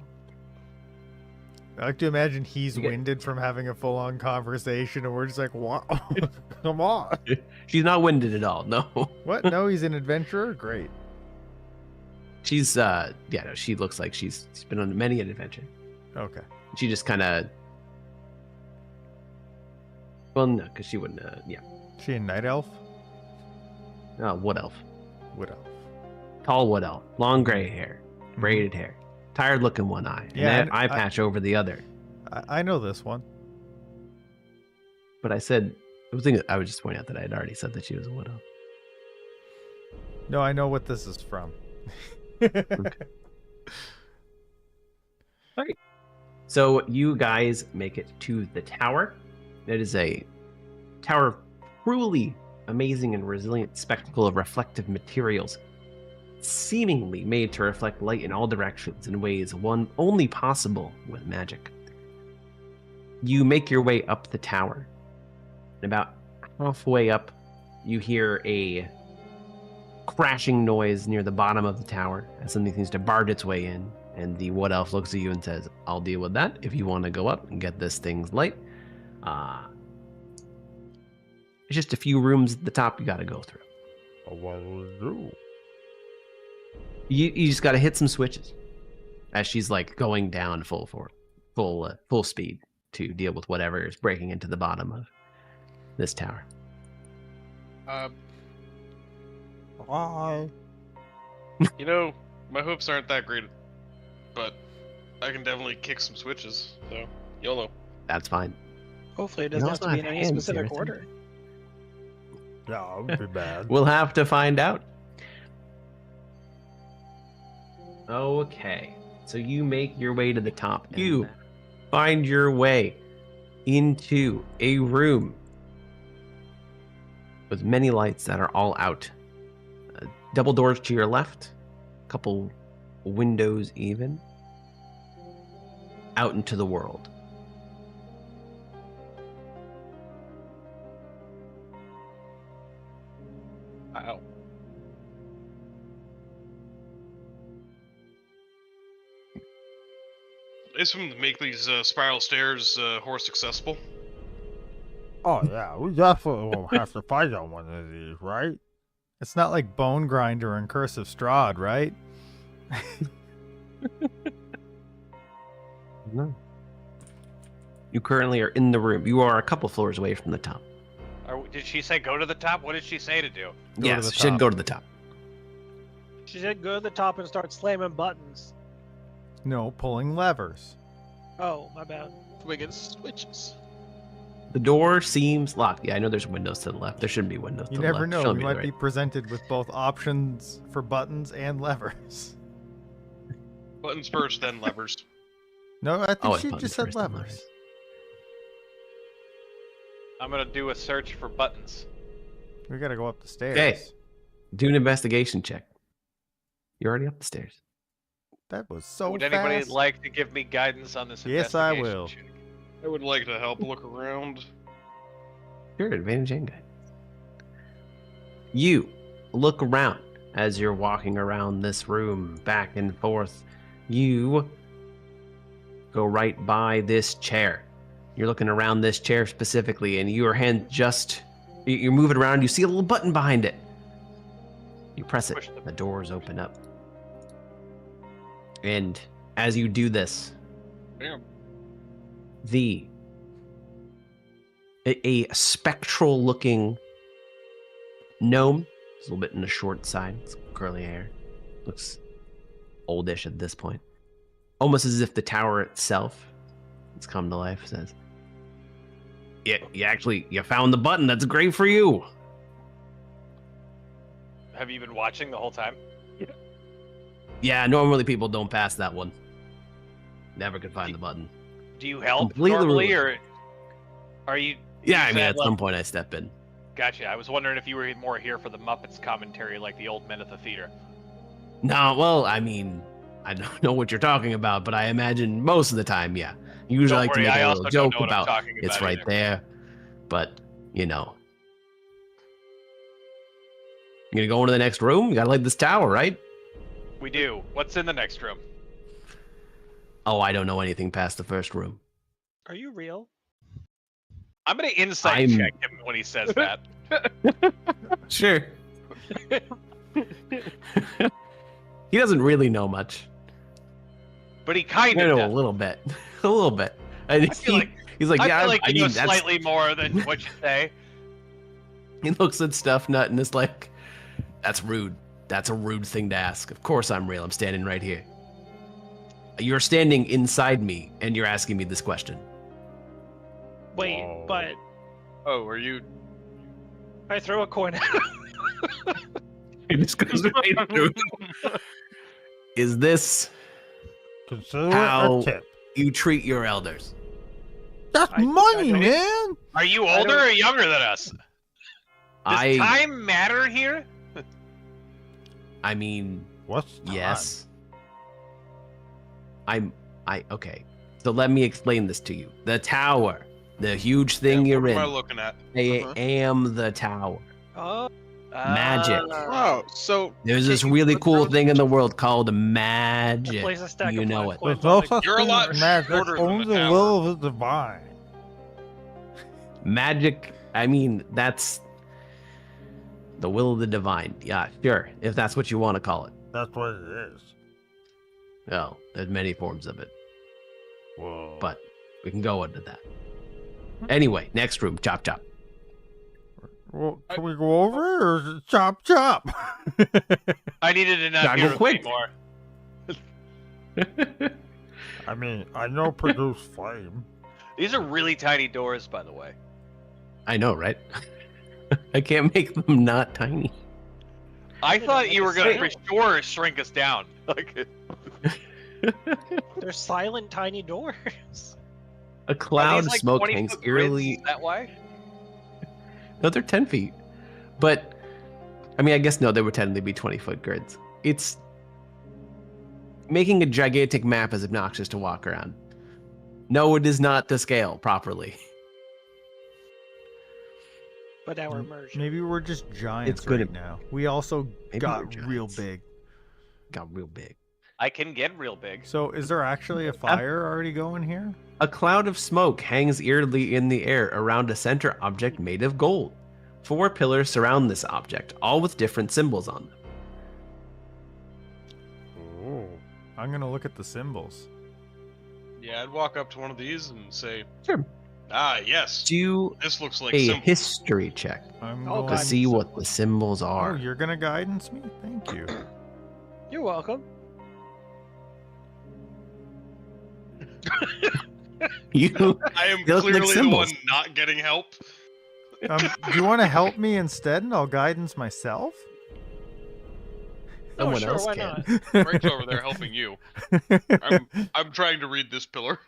I like to imagine he's You get- winded from having a full-on conversation, and we're just like, "What? Come on! She's not winded at all. No, What? No, he's an adventurer. Great. she's no, she looks like she's been on many an adventure. Okay. She just kind of, well, no, because she wouldn't. She a night elf? Wood elf, Wood elf. tall wood elf, long gray hair, braided hair, tired looking one eye, Yeah, and that eye patch over the other. I know this one. But I was just pointing out that I had already said that she was a wood elf. No, I know what this is from. So you guys make it to the tower. It is a tower of truly amazing and resilient spectacle of reflective materials, seemingly made to reflect light in all directions in ways one only possible with magic. You make your way up the tower. And about halfway up, you hear a crashing noise near the bottom of the tower as something seems to barge its way in. And the wood elf looks at you and says, I'll deal with that if you want to go up and get this thing's light. It's just a few rooms at the top you got to go through. What will we do? You just got to hit some switches as she's like going down full speed to deal with whatever is breaking into the bottom of this tower. Bye. You know, my hopes aren't that great, but I can definitely kick some switches. So YOLO. That's fine. Hopefully it doesn't have also to be in have any hands, specific Timothy. order. Yeah, that would be bad. We'll have to find out. Okay, so you make your way to the top. You find your way into a room with many lights that are all out. Double doors to your left, a couple windows even, out into the world. Wow. I assume to make these spiral stairs horse accessible. Oh yeah, we definitely will have to fight on one of these, right? It's not like Bone Grinder and Curse of Strahd, right? No. You currently are in the room. You are a couple floors away from the top. Did she say go to the top? What did she say to do? Go to Yes, the should top. go to the top. She said go to the top and start slamming buttons. No, pulling levers. Oh, my bad. Swinging switches. The door seems locked. Yeah, I know there's windows to the left. There shouldn't be windows You to the never left. know. Show We me might the be right. presented with both options for buttons and levers. Buttons first, then levers. No, I think Oh, it's she buttons just said first, then levers. levers. I'm gonna do a search for buttons. We gotta go up the stairs. Okay. Do an investigation check. You're already up the stairs. That was so Would fast. anybody like to give me guidance on this? Yes, I investigation will. check? I would like to help look around. Sure, advantage and guide. You look around as you're walking around this room back and forth. You go right by this chair. You're looking around this chair specifically, and your hand you're moving around. You see a little button behind it. You press it. Push The doors open up. And as you do this, Damn. a spectral looking gnome. It's a little bit on the short side. It's curly hair. Looks oldish at this point. Almost as if the tower itself has come to life. Says, "Yeah, you found the button. That's great for you." Have you been watching the whole time? Yeah, normally people don't pass that one. Never could find the button. Do you help Completely normally, ruined. or are you? Yeah, I you mean, said, at some point I step in. Gotcha. I was wondering if you were more here for the Muppets commentary, like the old men at the theater. No, well, I mean, I don't know what you're talking about, but I imagine most of the time, yeah. You usually Don't like worry, to make I a also little don't joke know what I'm about talking it's about right either. there, but you know. You gonna go into the next room? You gotta light this tower, right? We do. What's in the next room? Oh, I don't know anything past the first room. Are you real? I'm gonna insight I'm- check him when he says that. Sure. He doesn't really know much. But he kind I of know a does. little bit, a little bit. And I feel like he's like, I yeah, feel like I you mean, know that's. slightly more than what you say. He looks at Stuff Nut and is like, "That's rude. That's a rude thing to ask. Of course I'm real. I'm standing right here. You're standing inside me, and you're asking me this question." Wait, Whoa. but Oh, are you? I throw a coin. It just goes right through. Is this Consider how it a tip. you treat your elders? That's I money, don't- man. Are you older or younger than us? Does time matter here? I mean, What's time? yes. Okay. So let me explain this to you. The tower, the huge thing Yeah, you're what in. am I looking at? I Uh-huh. am the tower. Oh, Magic. Oh, so There's can this you really put cool those- thing in the world called magic. place a stack You of know five it. coins There's no on the such You're a thing lot as magic. shorter than Only the the tower. will of the divine. Magic, I mean, that's the will of the divine. Yeah, sure. If that's what you want to call it. That's what it is. Well, there's many forms of it, Whoa. but we can go into that. Anyway, next room. Chop, chop. Well, can we go over it, or is it chop chop? I needed to not Gotta hear go it quick. anymore. I mean, I know produce flame. These are really tiny doors, by the way. I know, right? I can't make them not tiny. I thought you were gonna for Hey. sure shrink us down. Like, they're silent tiny doors. A are cloud these, of like, smoke 20 hangs foot grids? eerily. Is that why? No, they're 10 feet. But, I mean, I guess no, they would technically be 20-foot grids. It's making a gigantic map is obnoxious to walk around. No, it is not to scale properly. But now we're merged. Maybe we're just giants It's good right at- now. We also Maybe got we're real giants. big. Got real big. I can get real big. So is there actually a fire already going here? A cloud of smoke hangs eerily in the air around a center object made of gold. 4 pillars surround this object, all with different symbols on them. Oh. I'm gonna look at the symbols. Yeah, I'd walk up to one of these and say, Sure. "Ah, yes, Do this looks like a simple." history check I'm Oh, going to God. see what the symbols Oh, are. you're gonna guidance me? Thank you. You're welcome. You, I am They look like clearly the symbols. one not getting help. Do you want to help me instead, and I'll guidance myself? Oh, someone sure, else why can. not? Frank's over there helping you. I'm trying to read this pillar.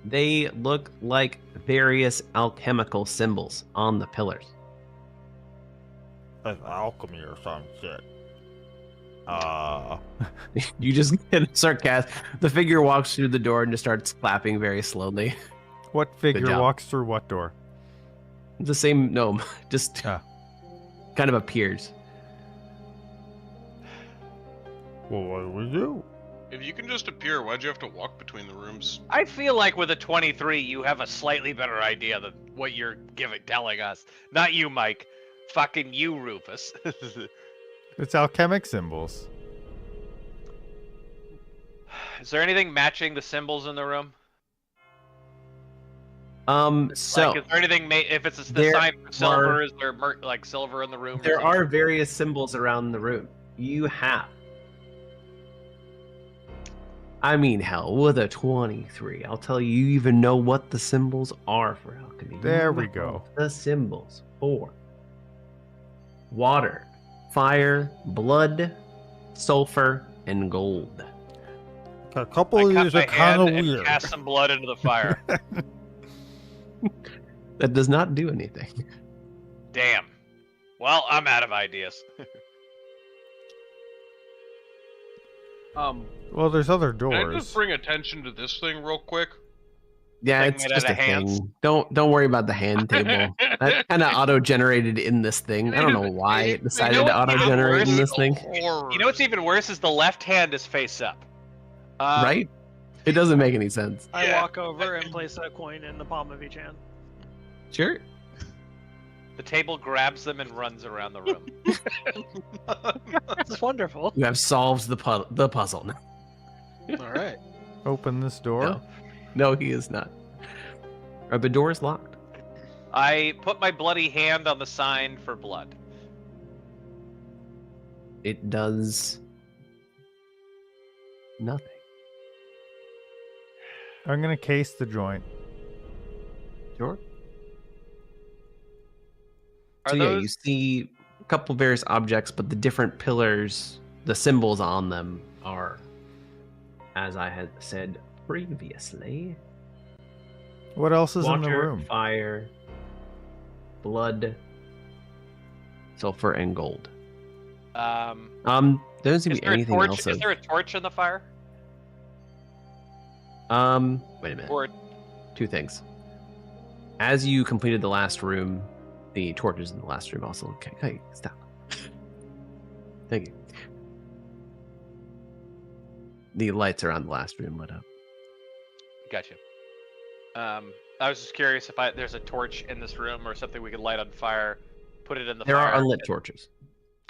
They look like various alchemical symbols on the pillars. That's alchemy or some shit. You just get sarcastic. The figure walks through the door and just starts clapping very slowly. What figure job. walks through what door? The same gnome just Ah. kind of appears. Well, what do we do? If you can just appear, why'd you have to walk between the rooms? I feel like with a 23, you have a slightly better idea than what you're telling us. Not you, Mike. Fucking you, Rufus. It's alchemic symbols. Is there anything matching the symbols in the room? So Like, is there anything if it's the there sign for silver? are- Is there like silver in the room? or there something? are various symbols around the room. You have. I mean, hell, with a 23, I'll tell you, you even know what the symbols are for alchemy. You There we know go. The symbols for water, fire, blood, sulfur, and gold. A couple I of cut these my are kind hand of and weird. cast some blood into the fire. That does not do anything. Damn. Well, I'm out of ideas. Well, there's other Can I just doors. bring attention to this thing real quick? Yeah, Thing it's made out just of a hands? thing. Don't worry about the hand table. That kind of auto-generated in this thing. I don't know why it decided to what's even auto-generate in worse? this thing. You know what's even worse is the left hand is face up. Right? It doesn't make any sense. I Yeah. walk over and place a coin in the palm of each hand. Sure. The table grabs them and runs around the room. This is wonderful. You have solved the puzzle. All right. Open this door. No. No, he is not. The door is locked. I put my bloody hand on the sign for blood. It does nothing. I'm gonna case the joint. Sure. So yeah, you see a couple various objects, but the different pillars, the symbols on them are, as I had said previously. What else is in the Water, room? fire, blood, sulfur, and gold. There doesn't seem to be anything else. Is there a torch in the fire? Wait a minute. Or Two things. As you completed the last room, the torches in the last room also. Okay, stop. Thank you. The lights around the last room lit up. Gotcha. I was just curious if there's a torch in this room or something we could light on fire, put it in the There fire. are unlit torches.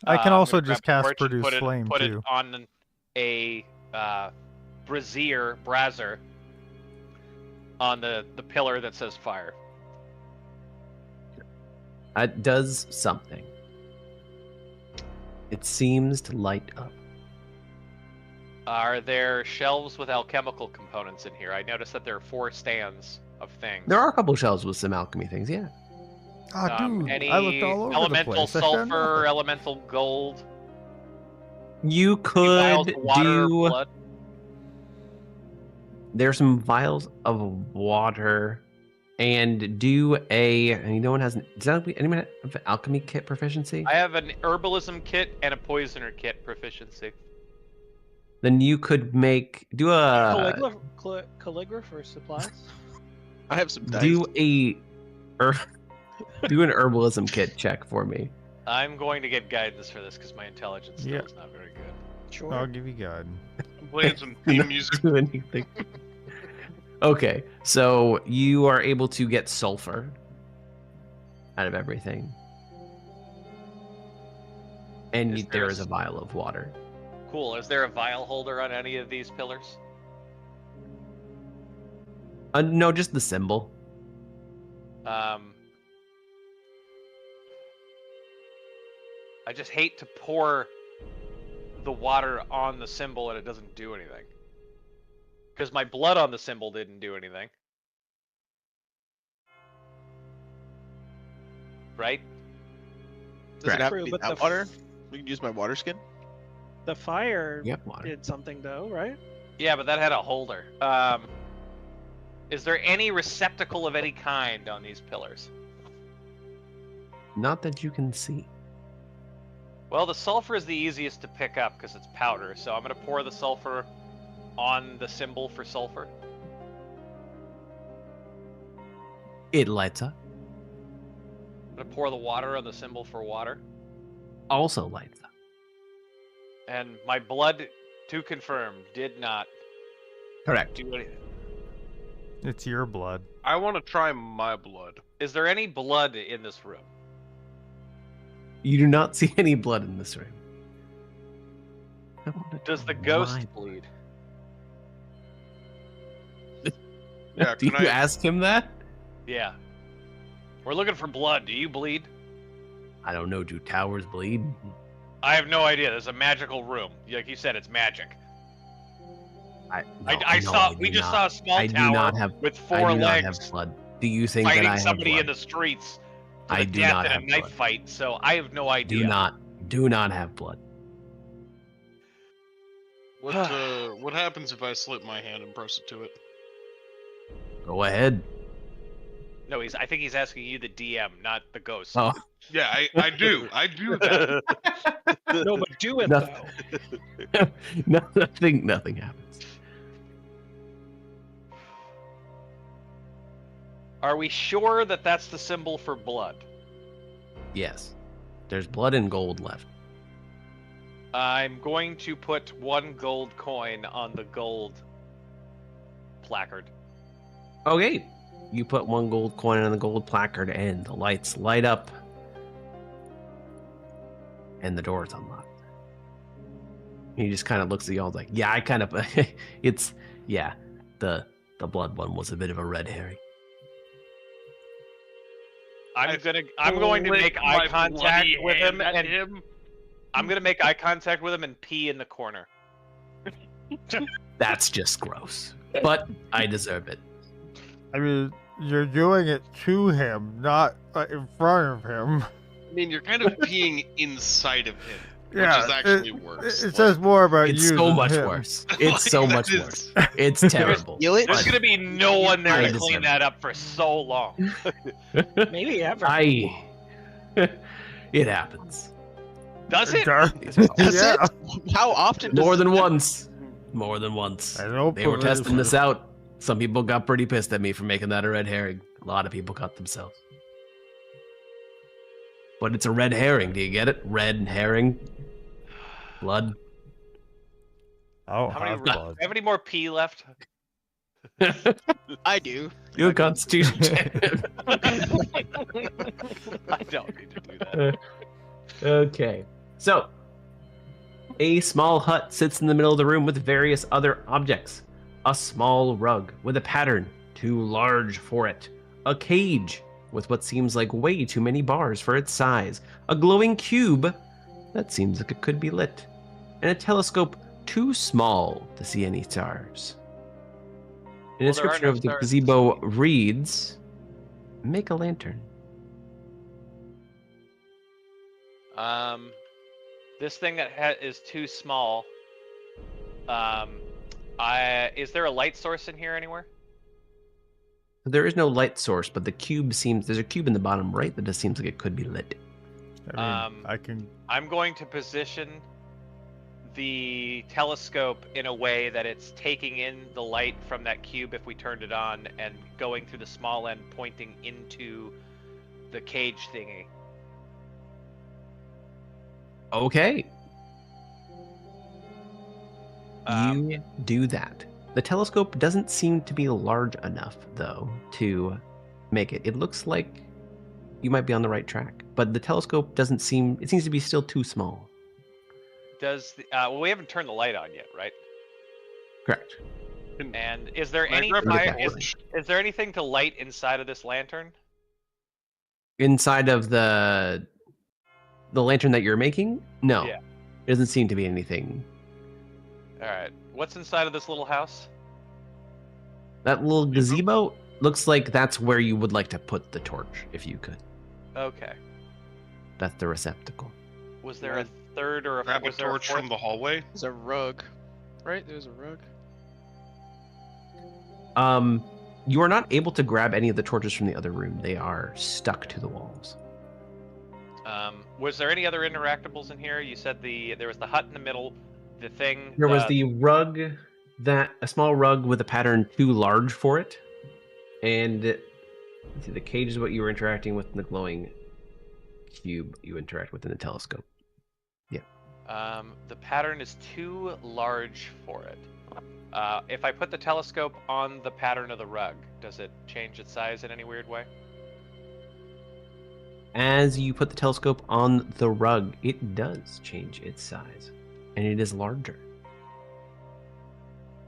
I can I'm also gonna just grab a cast torch and produce flame put too. it on a brazier on the pillar that says fire. It does something. It seems to light up. Are there shelves with alchemical components in here? I noticed that there are 4 stands of things. There are a couple shelves with some alchemy things, yeah. Ah, dude, Any I looked all over elemental the place. I found sulfur, nothing. elemental gold, You any vials could of water or do. blood? There's some vials of water, and do a. And no one has. Does anyone have an alchemy kit proficiency? I have an herbalism kit and a poisoner kit proficiency. Then you could do a Calligrapher supplies. I have some dice. do an herbalism kit check for me. I'm going to get guidance for this because my intelligence still Yeah. is not very good. Sure. I'll give you God. I'm playing some theme music. Do anything. Okay, so you are able to get sulfur out of everything, and Is there there is a vial of water. Cool. Is there a vial holder on any of these pillars? No, just the symbol. I just hate to pour the water on the symbol and it doesn't do anything. Because my blood on the symbol didn't do anything. Right? Does it have to True, be but that the water? We can use my water skin. The fire Yep, water. did something though, right? Yeah, but that had a holder. Is there any receptacle of any kind on these pillars? Not that you can see. Well, the sulfur is the easiest to pick up because it's powder, so I'm going to pour the sulfur on the symbol for sulfur. It lights up. I'm going to pour the water on the symbol for water. Also lights up. And my blood, to confirm, did not Correct. do anything. It's your blood. I want to try my blood. Is there any blood in this room? You do not see any blood in this room. Does the ghost Why? bleed? Yeah, Do can you I ask him that? Yeah. We're looking for blood. Do you bleed? I don't know. Do towers bleed? I have no idea. There's a magical room. Like you said, it's magic. We just saw a small I do tower not have. with I 4 do not legs have blood. Do you think that fighting I have somebody blood? in the streets to I the do death not in a have knife blood. fight, so I have no idea. Do not have blood. what happens if I slip my hand and press it to it? Go ahead. No, I think he's asking you, the DM, not the ghost. Oh, Yeah, I do. I do that. No, but do it Nothing. though. nothing happens. Are we sure that that's the symbol for blood? Yes, there's blood and gold left. I'm going to put 1 gold coin on the gold placard. Okay, you put 1 gold coin on the gold placard, and the lights light up, and the door is unlocked. He just kind of looks at y'all like, "Yeah, I kind of, the blood one was a bit of a red herring." I'm going to make eye contact with him, and I'm going to make eye contact with him and pee in the corner. That's just gross, but I deserve it. I mean, you're doing it to him, not in front of him. mean, you're kind of peeing inside of him, Yeah, which is actually worse. It says more about It's you so than much him. worse. It's so Like, much that worse. is- It's terrible. Feel it? There's gonna be no one there I to clean deserve that it. up for so long. Maybe ever. It happens. Does it? Dark. That's Yeah. it? How often does More it than happen? once. More than once. I don't They were believe testing this you. out. Some people got pretty pissed at me for making that a red herring. A lot of people cut themselves. But it's a red herring. Do you get it? Red herring. Blood. I don't How many, have do blood. you have any more pee left? I do. You a constitution check. I don't need to do that. Okay. So, a small hut sits in the middle of the room with various other objects. A small rug with a pattern too large for it. A cage with what seems like way too many bars for its size. A glowing cube that seems like it could be lit. And a telescope too small to see any stars. An Well, there are description no of the stars to gazebo see. reads, "Make a lantern." This thing that is too small. Is there a light source in here anywhere? There is no light source, but the cube seems there's a cube in the bottom right that just seems like it could be lit. I mean, I can. I'm going to position the telescope in a way that it's taking in the light from that cube if we turned it on and going through the small end pointing into the cage thingy. Okay, Um, you do that. The telescope doesn't seem to be large enough, though, to make it. It looks like you might be on the right track, but the telescope doesn't seem. It seems to be still too small. well, we haven't turned the light on yet, right? Correct. And is there Can I any grab Look the at that. torch? is there anything to light inside of this lantern? Inside of the lantern that you're making, no, Yeah. it doesn't seem to be anything. All right. What's inside of this little house? That little gazebo looks like that's where you would like to put the torch, if you could. Okay. That's the receptacle. Was there a third or a Grab a was there torch fourth? from the hallway. There's a rug. Right? There's a rug. You are not able to grab any of the torches from the other room. They are stuck to the walls. Was there any other interactables in here? You said there was the hut in the middle, the thing. There was the rug, a small rug with a pattern too large for it, and let's see, the cage is what you were interacting with, and the glowing cube you interact with in the telescope. The pattern is too large for it. If I put the telescope on the pattern of the rug, does it change its size in any weird way? As you put the telescope on the rug, it does change its size, and it is larger.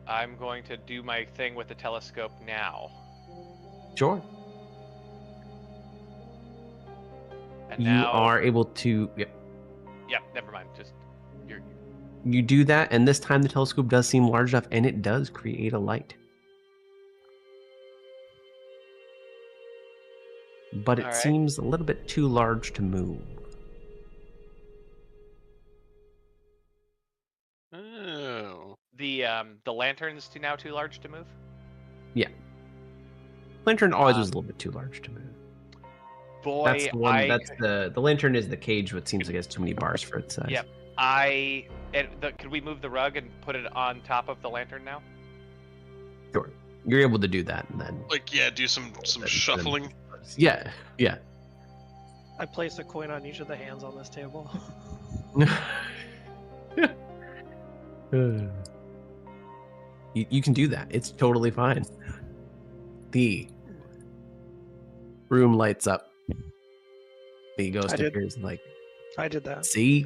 I'm going to do my thing with the telescope now. Sure. And You now, are able to. Yep. Yep, never mind. Just you're. You do that, and this time the telescope does seem large enough, and it does create a light. But it All right. seems a little bit too large to move. Oh. The lantern's now too large to move. Lantern always was a little bit too large to move. Boy, That's the one. That's the lantern is the cage. What seems like it has too many bars for its size. Yep. Could we move the rug and put it on top of the lantern now? Sure. You're able to do that, and then Like, yeah, do some shuffling. yeah. I placed a coin on each of the hands on this table. You can do that. It's totally fine. The room lights up. The ghost I did. appears like, I did that. see,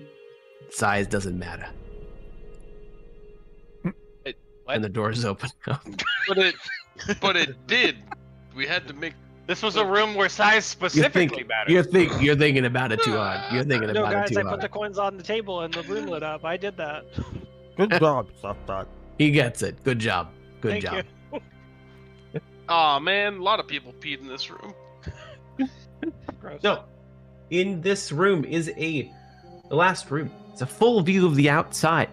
size doesn't matter. What? And the doors open up. But it did. We had to make. This was a room where size specifically mattered. You're thinking about it too hard. You're thinking No, about guys, it too I put hard. the coins on the table and the room lit up. I did that. Good job, Stuff. He gets it. Good job. Good Thank job. you. Aw, man, a lot of people peed in this room. Gross. So, In this room is the last room. It's a full view of the outside.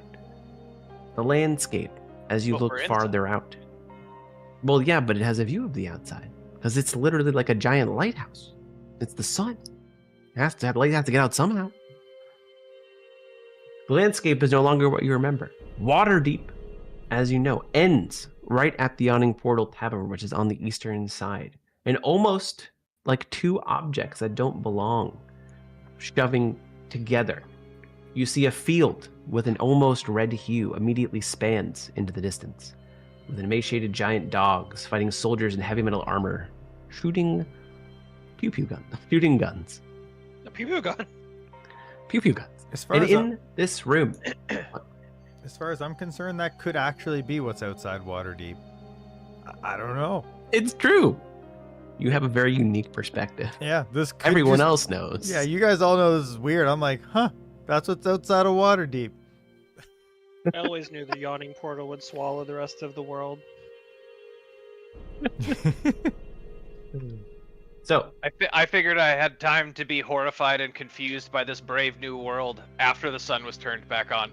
The landscape as you But look we're farther out. Well, yeah, but it has a view of the outside because it's literally like a giant lighthouse. It's the sun. It has to have light. Has to get out somehow. The landscape is no longer what you remember. Waterdeep, as you know, ends right at the Yawning Portal Tavern, which is on the eastern side, and almost like two objects that don't belong, shoving together. You see a field with an almost red hue immediately spans into the distance, with emaciated giant dogs fighting soldiers in heavy metal armor, shooting guns. A pew gun. Pew pew guns. As far And as in this room, as far as I'm concerned, that could actually be what's outside Waterdeep. I don't know. it's true. You have a very unique perspective. Yeah, this could Everyone just- else knows. Yeah, you guys all know this is weird. I'm like, huh? That's what's outside of Waterdeep. I always knew the yawning portal would swallow the rest of the world. So, I figured I had time to be horrified and confused by this brave new world after the sun was turned back on.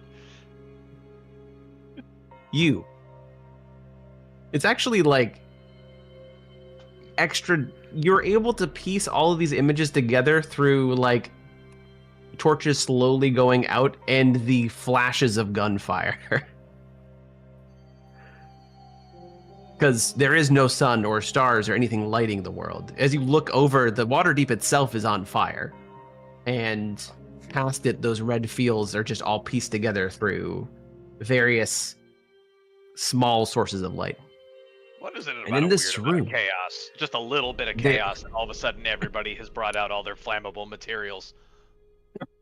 it's actually like extra. You're able to piece all of these images together through like torches slowly going out and the flashes of gunfire. Because there is no sun or stars or anything lighting the world. As you look over, the Waterdeep itself is on fire. And past it, those red fields are just all pieced together through various small sources of light. What is it about And in a this weird amount of room- chaos? Just a little bit of There- chaos, and all of a sudden everybody has brought out all their flammable materials.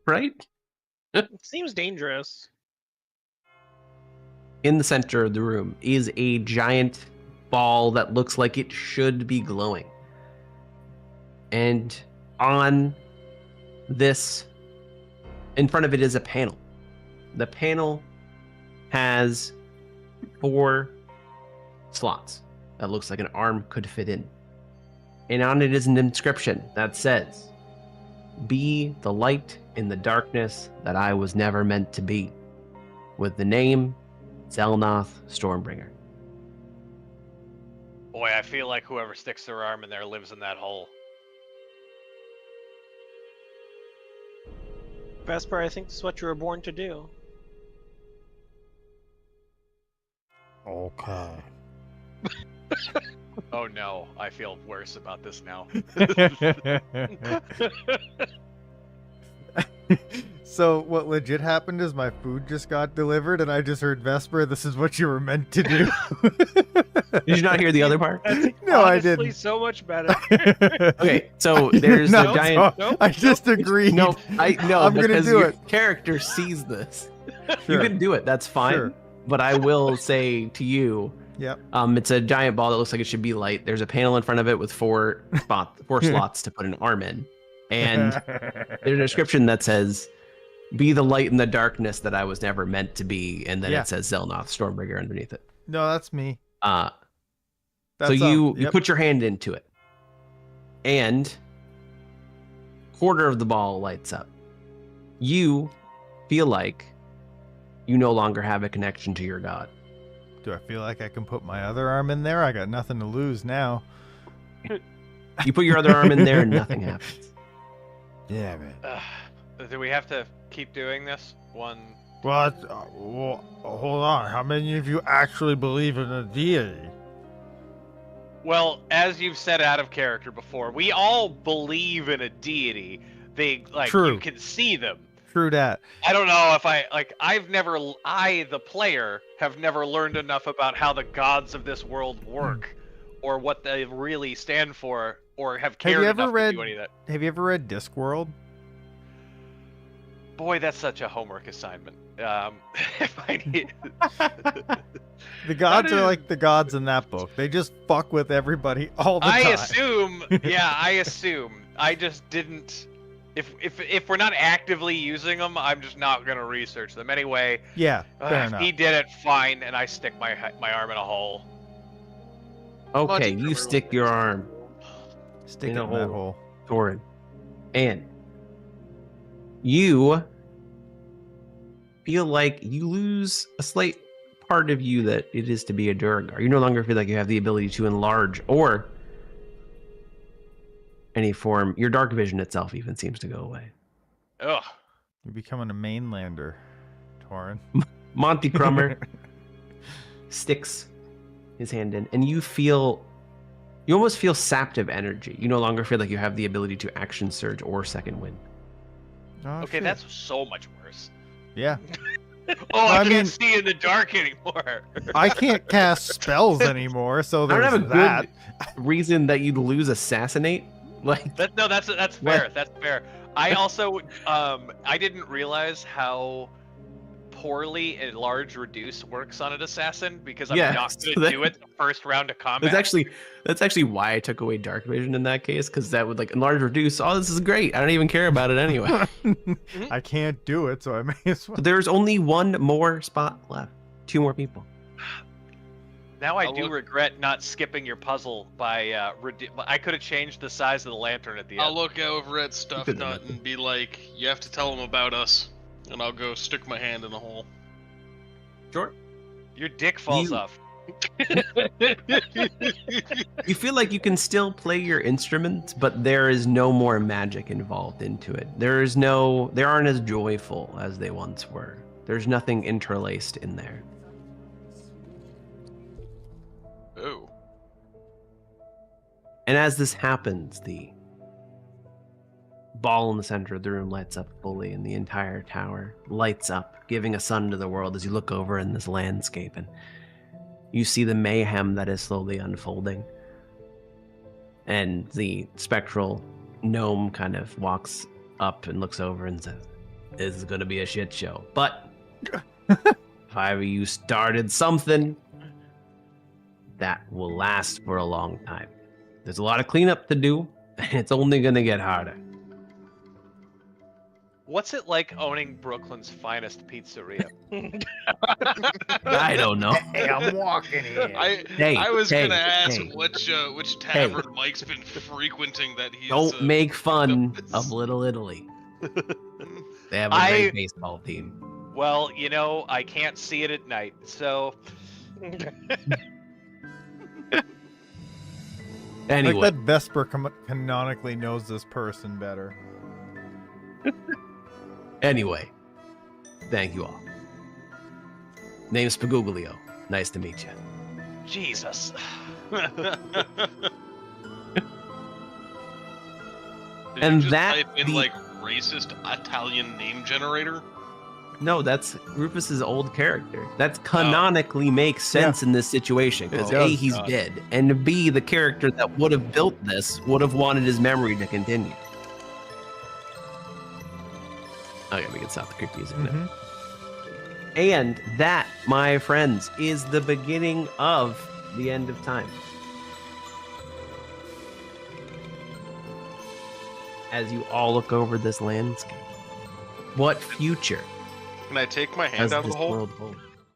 Right? It seems dangerous. In the center of the room is a giant ball that looks like it should be glowing. And on this, in front of it is a panel. The panel has 4 slots that looks like an arm could fit in. And on it is an inscription that says, "Be the light in the darkness that I was never meant to be," with the name Zelnoth Stormbringer. Boy, I feel like whoever sticks their arm in there lives in that hole. Vesper, I think this is what you were born to do. Okay. Oh no, I feel worse about this now. So what legit happened is my food just got delivered, and I just heard Vesper. This is what you were meant to do. Did you not hear the other part? That's No, I honestly didn't. so much better. Okay, so there's No, a giant. so I just agreed. No, I'm I'm gonna because do your it. character sees this. Sure. You can do it. That's fine. Sure. But I will say to you, Yep. it's a giant ball that looks like it should be light. There's a panel in front of it with 4 slots to put an arm in, and there's an inscription that says, "Be the light in the darkness that I was never meant to be," and then Yeah. it says Zelnoth Stormbringer underneath it. No, that's me. So That's, you yep. put your hand into it, and quarter of the ball lights up. You feel like you no longer have a connection to your god. Do I feel like I can put my other arm in there? I got nothing to lose now. You put your other arm in there and nothing happens. Yeah, man. Do we have to keep doing this? One. What? Hold on. How many of you actually believe in a deity? Well, as you've said out of character before, we all believe in a deity. They like True. you can see them. True that. I don't know if I, the player, have never learned enough about how the gods of this world work, or what they really stand for, or have cared you ever enough read- to do any of that. Have you ever read Discworld? Boy, that's such a homework assignment. If I need... The gods That are is- like the gods in that book. They just fuck with everybody all the time. I assume. I just didn't. If we're not actively using them, I'm just not gonna research them anyway. Yeah, fair If enough. he did it, fine, and I stick my arm in a hole. Okay, Monty you Crummer stick was your there. arm, Stick in it a in that hole. hole. Torin, and you feel like you lose a slight part of you that it is to be a Duergar. You no longer feel like you have the ability to enlarge or any form. Your dark vision itself even seems to go away. Ugh. You're becoming a mainlander, Torin. Monty Crummer sticks his hand in, and you almost feel sapped of energy. You no longer feel like you have the ability to action surge or second wind. Oh, Okay, shit. that's so much worse. Yeah. I mean- can't see in the dark anymore. I can't cast spells anymore, so I there's don't have a that. good reason that you'd lose assassinate. Like That's fair. What? That's fair. I also I didn't realize how poorly enlarge reduce works on an assassin because I'm Yeah, not so going to do it the first round of combat. that's actually why I took away dark vision in that case, because that would like enlarge reduce. Oh, this is great. I don't even care about it anyway. I can't do it, so I may as well. There's only one more spot left. 2 more people. Now I I'll do look- regret not skipping your puzzle by I could have changed the size of the lantern at the end. I'll look over at Stuff could've Nut done that. and be like, you have to tell him about us. And I'll go stick my hand in the hole. Sure. Your dick falls You- off. You feel like you can still play your instruments, but there is no more magic involved into it. They aren't as joyful as they once were. There's nothing interlaced in there. Oh. And as this happens, the ball in the center of the room lights up fully, and the entire tower lights up, giving a sun to the world as you look over in this landscape, and you see the mayhem that is slowly unfolding. And the spectral gnome kind of walks up and looks over and says, "This is going to be a shit show. But if either of you started something, that will last for a long time. There's a lot of cleanup to do, and it's only going to get harder." What's it like owning Brooklyn's finest pizzeria? I don't know. Hey, I'm walking here. I was gonna ask hey. which tavern Mike's been frequenting that he's. Don't make fun got this. of Little Italy. They have a great baseball team. Well, you know, I can't see it at night, so Anyway, Like that Vesper canonically knows this person better. anyway, thank you all. Name's Spaguglio. Nice to meet you. Jesus. Did And you just that type in the- like racist Italian name generator? No, that's Rufus's old character. That's canonically makes sense in this situation because It A, does. he's dead, and B, the character that would have built this would have wanted his memory to continue. Okay, we can stop the creepy music now. Mhm. And that, my friends, is the beginning of the end of time. As you all look over this landscape, what future Can I take my does hand out of this the hole? world hold?